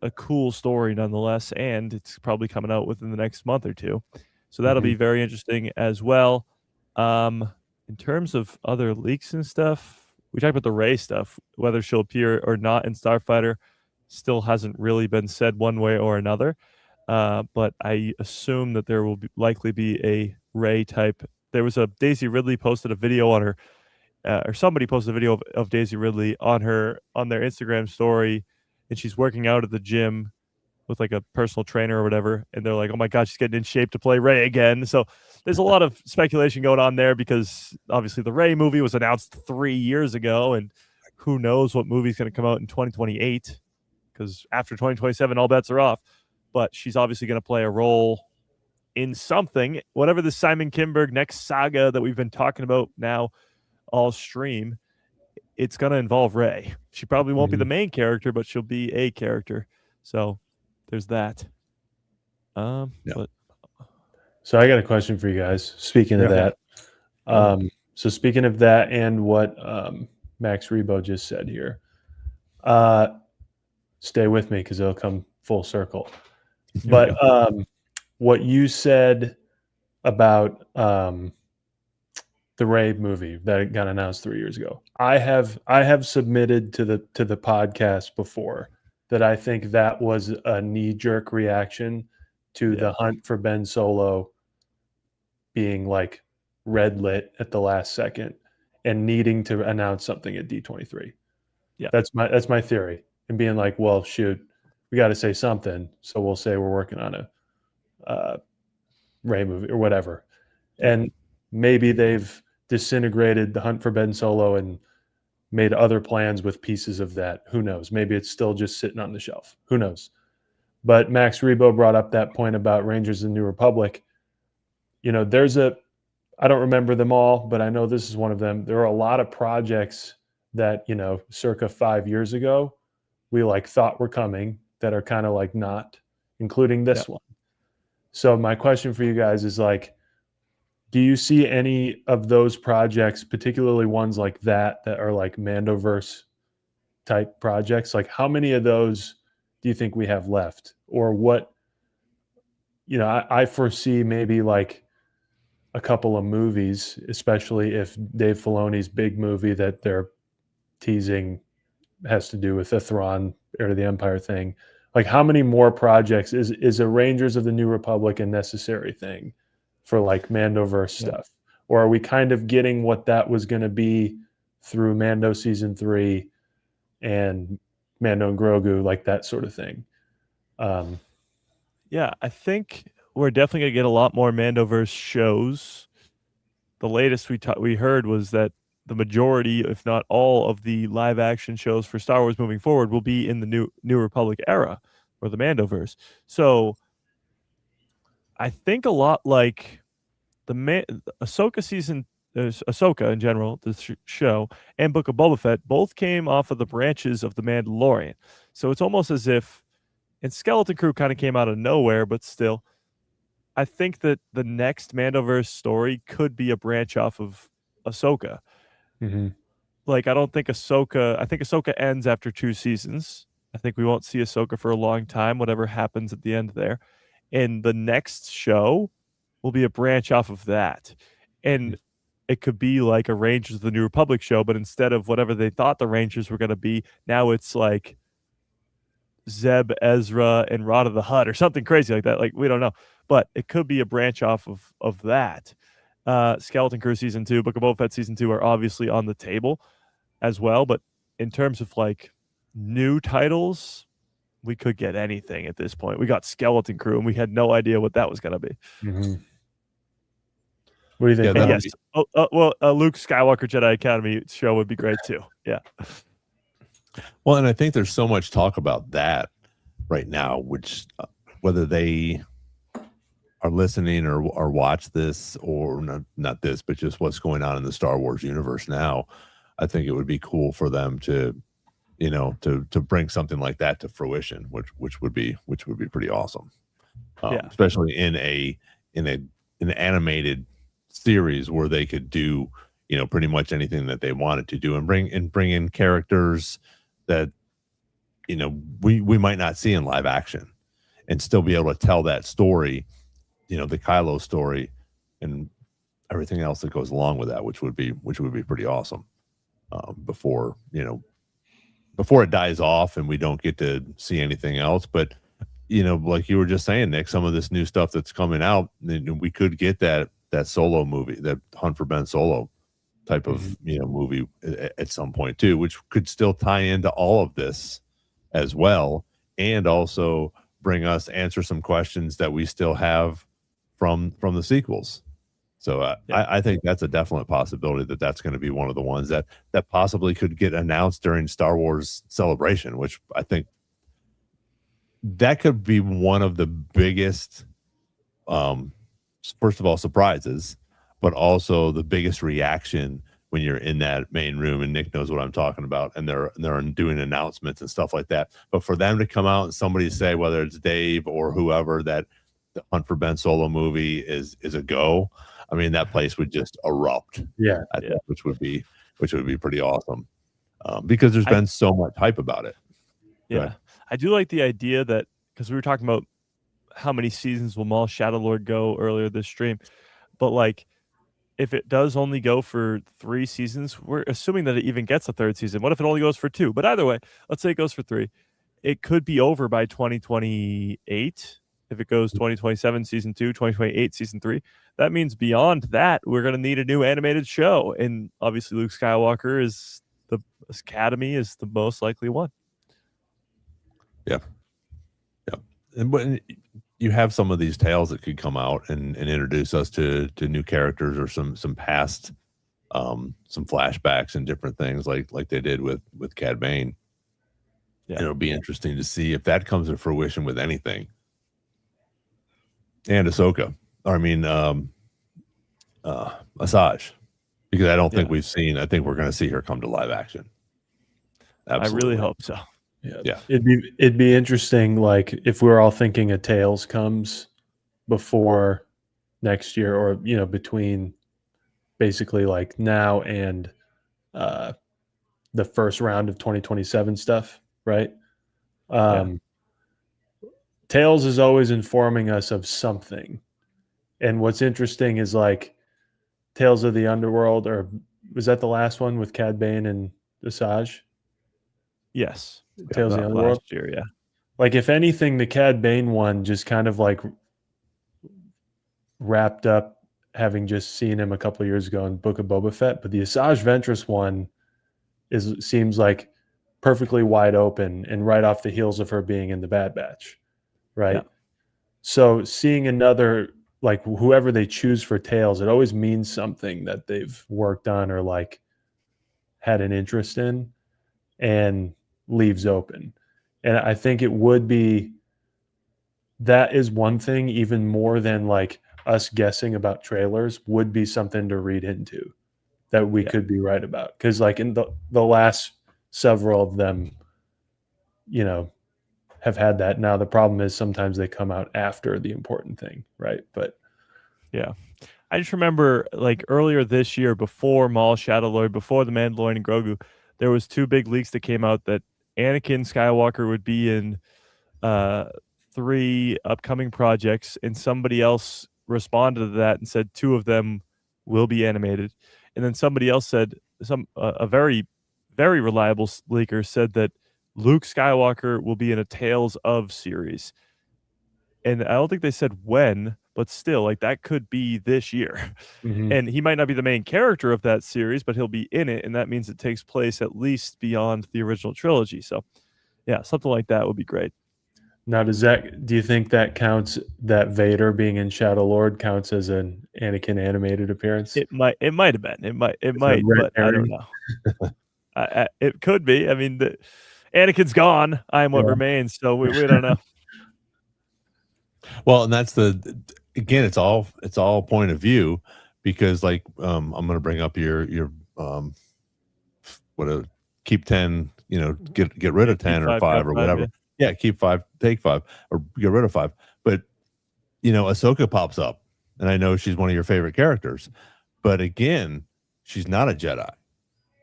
a cool story nonetheless, and it's probably coming out within the next month or two. So that'll be very interesting as well. In terms of other leaks and stuff, we talked about the Rey stuff, whether she'll appear or not in Starfighter. Still hasn't really been said one way or another, but I assume that there will likely be a Rey type. There was a Daisy Ridley posted a video on her, or somebody posted a video of Daisy Ridley on their Instagram story, and she's working out at the gym with like a personal trainer or whatever, and they're like, "Oh my God, she's getting in shape to play Rey again." So there's a lot of speculation going on there because obviously the Rey movie was announced 3 years ago, and who knows what movie's going to come out in 2028. Because after 2027, all bets are off. But she's obviously going to play a role in something, whatever the Simon Kinberg next saga that we've been talking about now all stream. It's going to involve Rey. She probably won't be the main character, but she'll be a character. So there's that. So I got a question for you guys. Speaking of that, so speaking of that and what Max Rebo just said here, stay with me because it'll come full circle. But what you said about the Rey movie that got announced 3 years ago, I have submitted to the podcast before that I think that was a knee-jerk reaction to the hunt for Ben Solo being like red lit at the last second and needing to announce something at D23. Yeah, that's my theory. And being like, well, shoot, we got to say something. So we'll say we're working on a Rey movie or whatever. And maybe they've disintegrated the hunt for Ben Solo and made other plans with pieces of that. Who knows? Maybe it's still just sitting on the shelf. Who knows? But Max Rebo brought up that point about Rangers of the New Republic. You know, I don't remember them all, but I know this is one of them. There are a lot of projects that, you know, circa 5 years ago, we like thought were coming that are kind of like not, including this one. So my question for you guys is like, do you see any of those projects, particularly ones like that are like Mandoverse type projects? Like how many of those do you think we have left? Or what, you know, I foresee maybe like a couple of movies, especially if Dave Filoni's big movie that they're teasing has to do with the Thrawn Heir to the Empire thing. Like how many more projects is a Rangers of the New Republic a necessary thing for like Mandoverse stuff? Or are we kind of getting what that was going to be through Mando season 3 and Mando and Grogu, like that sort of thing? Yeah, I think we're definitely going to get a lot more Mandoverse shows. The latest we heard was that the majority, if not all, of the live action shows for Star Wars moving forward will be in the New Republic era or the Mandoverse. So I think a lot like the Ahsoka season, Ahsoka in general, the show, and Book of Boba Fett both came off of the branches of the Mandalorian. So it's almost as if, and Skeleton Crew kind of came out of nowhere, but still, I think that the next Mandoverse story could be a branch off of Ahsoka. Like, I think Ahsoka ends after 2 seasons. I think we won't see Ahsoka for a long time, whatever happens at the end there. And the next show will be a branch off of that. And it could be like a Rangers of the New Republic show, but instead of whatever they thought the Rangers were going to be, now it's like Zeb, Ezra, and Rod of the Hutt or something crazy like that. Like, we don't know, but it could be a branch off of that. Skeleton Crew season 2, Book of Boba Fett season 2 are obviously on the table as well. But in terms of like new titles, we could get anything at this point. We got Skeleton Crew, and we had no idea what that was going to be. Mm-hmm. What do you think? And yes, a Luke Skywalker Jedi Academy show would be great too. Yeah. Well, and I think there's so much talk about that right now, which whether they are listening or watch this, or not this, but just what's going on in the Star Wars universe now, I think it would be cool for them to, to bring something like that to fruition, which would be pretty awesome. Especially in an animated series where they could do, pretty much anything that they wanted to do, and bring in characters that, we might not see in live action, and still be able to tell that story, the Kylo story and everything else that goes along with that, which would be pretty awesome. Before it dies off and we don't get to see anything else. But like you were just saying, Nick, some of this new stuff that's coming out, we could get that Solo movie, that Hunt for Ben Solo type of movie at some point too, which could still tie into all of this as well, and also answer some questions that we still have from the sequels. So I think that's a definite possibility that's going to be one of the ones that possibly could get announced during Star Wars Celebration, which I think that could be one of the biggest, first of all, surprises, but also the biggest reaction when you're in that main room, and Nick knows what I'm talking about, and they're doing announcements and stuff like that. But for them to come out and somebody say, whether it's Dave or whoever, that the Hunt for Ben Solo movie is a go, I mean, that place would just erupt. Yeah, which would be pretty awesome, because there's been so much hype about it. Yeah, I do like the idea that, because we were talking about how many seasons will Maul Shadow Lord go earlier this stream, but like, if it does only go for 3 seasons, we're assuming that it even gets a 3rd season. What if it only goes for 2? But either way, let's say it goes for 3. It could be over by 2028. If it goes 2027 season 2, 2028 season 3, that means beyond that, we're going to need a new animated show. And obviously Luke Skywalker is the Academy is the most likely one. Yeah. And when you have some of these tales that could come out and introduce us to new characters, or some past, some flashbacks and different things like they did with Cad Bane. Yeah. It'll be interesting to see if that comes to fruition with anything. And Ahsoka, Asajj, because I don't think we've seen. I think we're going to see her come to live action. Absolutely. I really hope so. Yeah. It'd be interesting, like, if we're all thinking a Tales comes before next year, or between basically like now and the first round of 2027 stuff, right? Tales is always informing us of something. And what's interesting is, like, Tales of the Underworld, or was that the last one with Cad Bane and Asajj? Yes. Tales of the Underworld? Last year, yeah. Like, if anything, the Cad Bane one just kind of like wrapped up, having just seen him a couple of years ago in Book of Boba Fett. But the Asajj Ventress one seems like perfectly wide open, and right off the heels of her being in the Bad Batch. Right. Yeah. So seeing another, like, whoever they choose for Tales, it always means something that they've worked on or like had an interest in, and leaves open. And I think it would be, that is one thing, even more than like us guessing about trailers, would be something to read into that we could be right about. Because like in the last several of them, have had that. Now the problem is sometimes they come out after the important thing, right? But yeah, I just remember, like, earlier this year, before Maul Shadow Lord, before the Mandalorian Grogu, there was 2 big leaks that came out that Anakin Skywalker would be in 3 upcoming projects, and somebody else responded to that and said 2 of them will be animated. And then somebody else said, a very, very reliable leaker said that Luke Skywalker will be in a Tales of series. And I don't think they said when, but still, like, that could be this year. Mhm. And he might not be the main character of that series, but he'll be in it, and that means it takes place at least beyond the original trilogy. So, yeah, something like that would be great. Now, do you think that counts, that Vader being in Shadow Lord counts as an Anakin animated appearance? It might have been. It might, red but I don't herring? know. It could be. I mean, Anakin's gone. I am what Yeah. remains. So we don't know. Well, and that's again, it's all point of view, because like I'm going to bring up your keep 10, get rid of 10 or 5 or whatever. Yeah, keep 5, take 5, or get rid of 5. But Ahsoka pops up, and I know she's one of your favorite characters, but again, she's not a Jedi,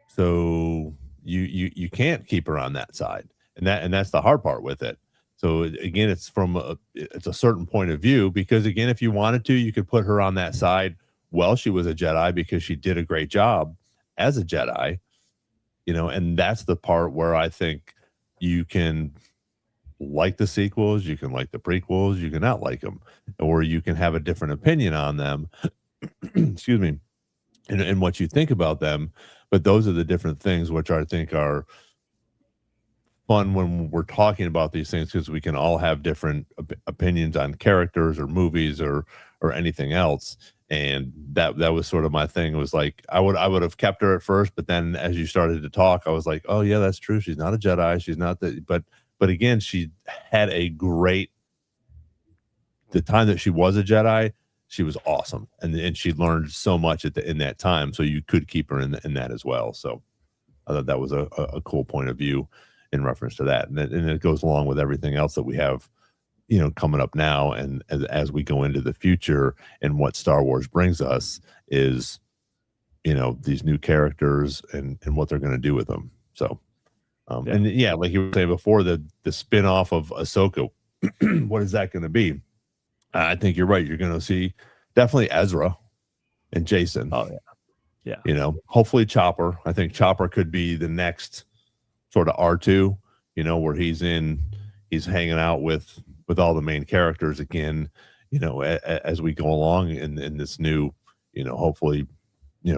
so you can't keep her on that side, and that's the hard part with it. So again, it's it's a certain point of view, because again, if you wanted to, you could put her on that side while she was a Jedi, because she did a great job as a Jedi, and that's the part where I think you can like the sequels, you can like the prequels, you can not like them, or you can have a different opinion on them. Excuse me, and what you think about them. But those are the different things which I think are fun when we're talking about these things, because we can all have different opinions on characters or movies or anything else. And that was sort of my thing. It was like I would have kept her at first, but then as you started to talk, I was like, oh yeah, that's true. She's not a Jedi. She's not but again, she had the time that she was a Jedi, she was awesome, and she learned so much in that time. So you could keep her in that as well. So I thought that was a cool point of view in reference to that, and it goes along with everything else that we have, coming up now, and as we go into the future, and what Star Wars brings us is, these new characters and what they're going to do with them. So, and yeah, like you were saying before, the spin-off of Ahsoka, what is that going to be? I think you're right. You're going to see definitely Ezra and Jason. Oh yeah. Hopefully Chopper. I think Chopper could be the next sort of R2, where he's hanging out with all the main characters again, as we go along in this new, hopefully,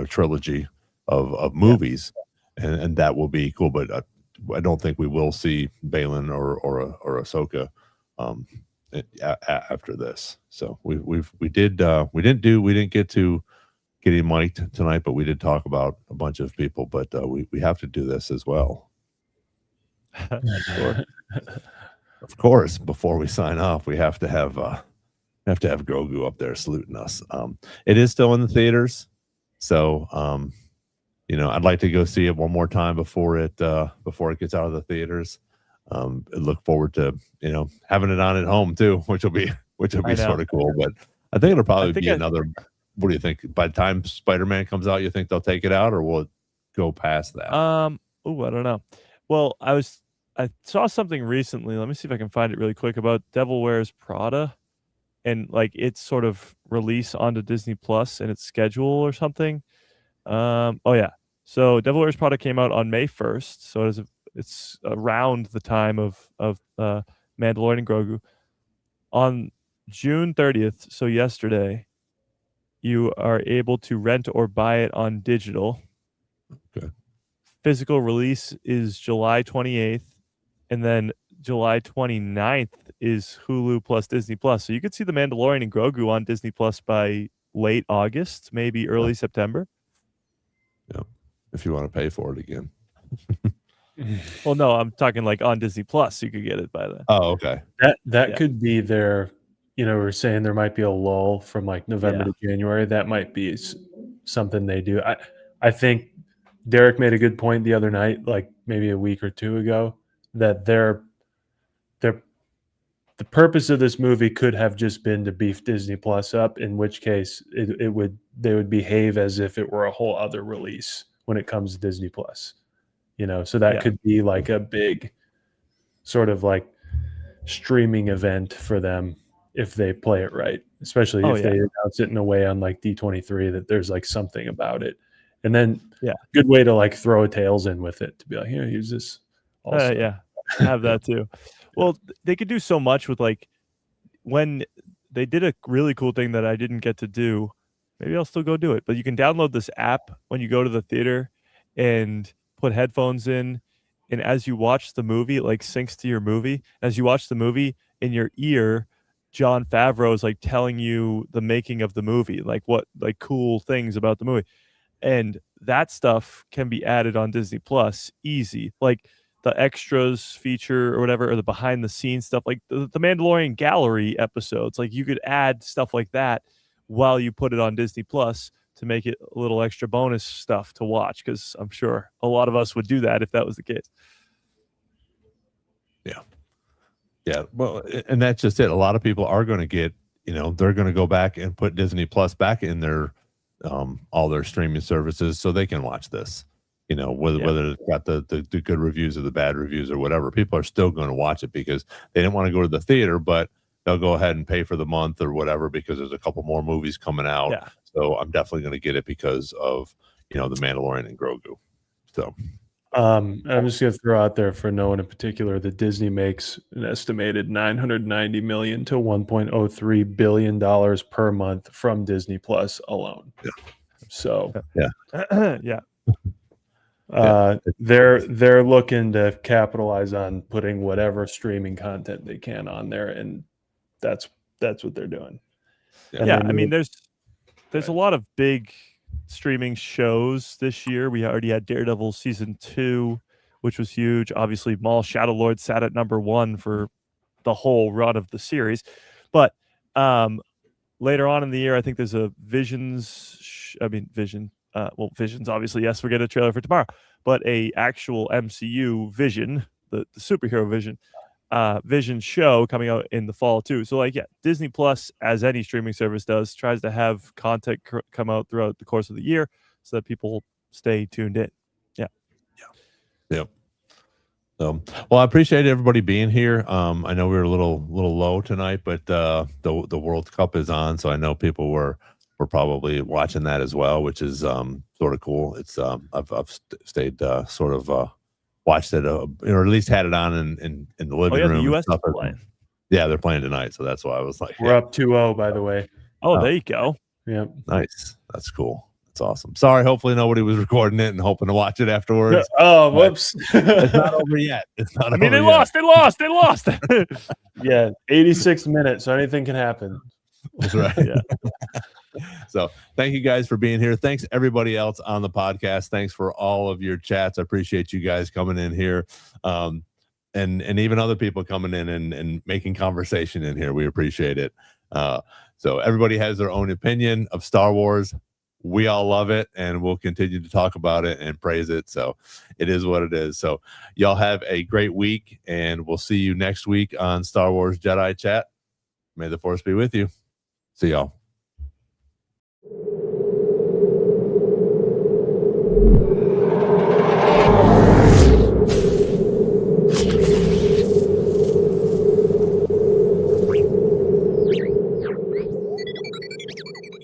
trilogy of movies, and that will be cool. But I don't think we will see Baylan or Ahsoka after this. So we didn't get to getting mic'd tonight, but we did talk about a bunch of people. But we have to do this as well. Sure. Of course, before we sign off, we have to have Grogu up there saluting us. It is still in the theaters, so I'd like to go see it one more time before it gets out of the theaters. I look forward to having it on at home too, which will be sort of cool. But I think it'll probably be another. What do you think? By the time Spider-Man comes out, you think they'll take it out, or will it go past that? I don't know. Well, I saw something recently. Let me see if I can find it really quick about Devil Wears Prada, and like its sort of release onto Disney Plus and its schedule or something. Oh yeah. So Devil Wears Prada came out on May 1st. So it's around the time of Mandalorian Grogu. On June 30th, so yesterday, you are able to rent or buy it on digital. Okay. Physical release is July 28th, and then July 29th is Hulu plus Disney Plus. So you could see The Mandalorian and Grogu on Disney Plus by late August, maybe early September. Yeah, if you want to pay for it again. Well, no, I'm talking like on Disney Plus. You could get it by then. Oh, okay. That could be their. We're saying there might be a lull from like November to January. That might be something they do. I think Derek made a good point the other night, like maybe a week or two ago, that the purpose of this movie could have just been to beef Disney Plus up, in which case they would behave as if it were a whole other release when it comes to Disney Plus. So that could be like a big sort of like streaming event for them if they play it right, especially if they announce it in a way on like D23 that there's like something about it. And then good way to like throw a Tails in with it, to be like, here's this also. have that too. Well, they could do so much with like when they did a really cool thing that I didn't get to do. Maybe I'll still go do it. But you can download this app when you go to the theater and put headphones in. And as you watch the movie, it like syncs to your movie. As you watch the movie, in your ear, Jon Favreau is like telling you the making of the movie, like what like cool things about the movie. And that stuff can be added on Disney Plus easy. Like the extras feature or whatever, or the behind the scenes stuff, like the Mandalorian gallery episodes. Like you could add stuff like that while you put it on Disney Plus to make it a little extra bonus stuff to watch. Because I'm sure a lot of us would do that if that was the case. Yeah. Well, and that's just it. A lot of people are going to get, they're going to go back and put Disney Plus back in their all their streaming services so they can watch this. Whether it's got the good reviews or the bad reviews or whatever, people are still going to watch it because they didn't want to go to the theater, but they'll go ahead and pay for the month or whatever because there's a couple more movies coming out. Yeah. So I'm definitely going to get it because of the Mandalorian and Grogu. So I'm just going to throw out there for no one in particular that Disney makes an estimated $990 million to $1.03 billion per month from Disney Plus alone. Yeah. So Yeah. They're looking to capitalize on putting whatever streaming content they can on there, and that's what they're doing. Yeah, I mean, there's a lot of big streaming shows this year. We already had Daredevil season 2, which was huge. Obviously, Maul Shadow Lord sat at number 1 for the whole run of the series. But later on in the year, I think there's a Visions. Visions, obviously, yes, we're getting a trailer for tomorrow. But a actual MCU Vision, the superhero Vision show coming out in the fall too. So Disney Plus, as any streaming service does, tries to have content come out throughout the course of the year so that people stay tuned in. Yep. So, well, I appreciate everybody being here. I know we were a little low tonight, but the World Cup is on, so I know people were probably watching that as well, which is sort of cool. It's I've stayed sort of watched it or at least had it on in the living room. The US is playing. Yeah, they're playing tonight, so that's why I was like, we're up 2-0, by the way. Oh, there you go. Yeah, nice. That's cool. That's awesome. Sorry, hopefully nobody was recording it and hoping to watch it afterwards. Oh, whoops. It's not over yet. It's not. I mean, they lost. They lost. Yeah, 86 minutes, so anything can happen. That's right. Yeah. So thank you guys for being here. Thanks everybody else on the podcast. Thanks for all of your chats. I appreciate you guys coming in here. And even other people coming in and making conversation in here. We appreciate it. So everybody has their own opinion of Star Wars. We all love it, and we'll continue to talk about it and praise it. So it is what it is. So y'all have a great week, and we'll see you next week on Star Wars Jedi Chat. May the Force be with you. See y'all.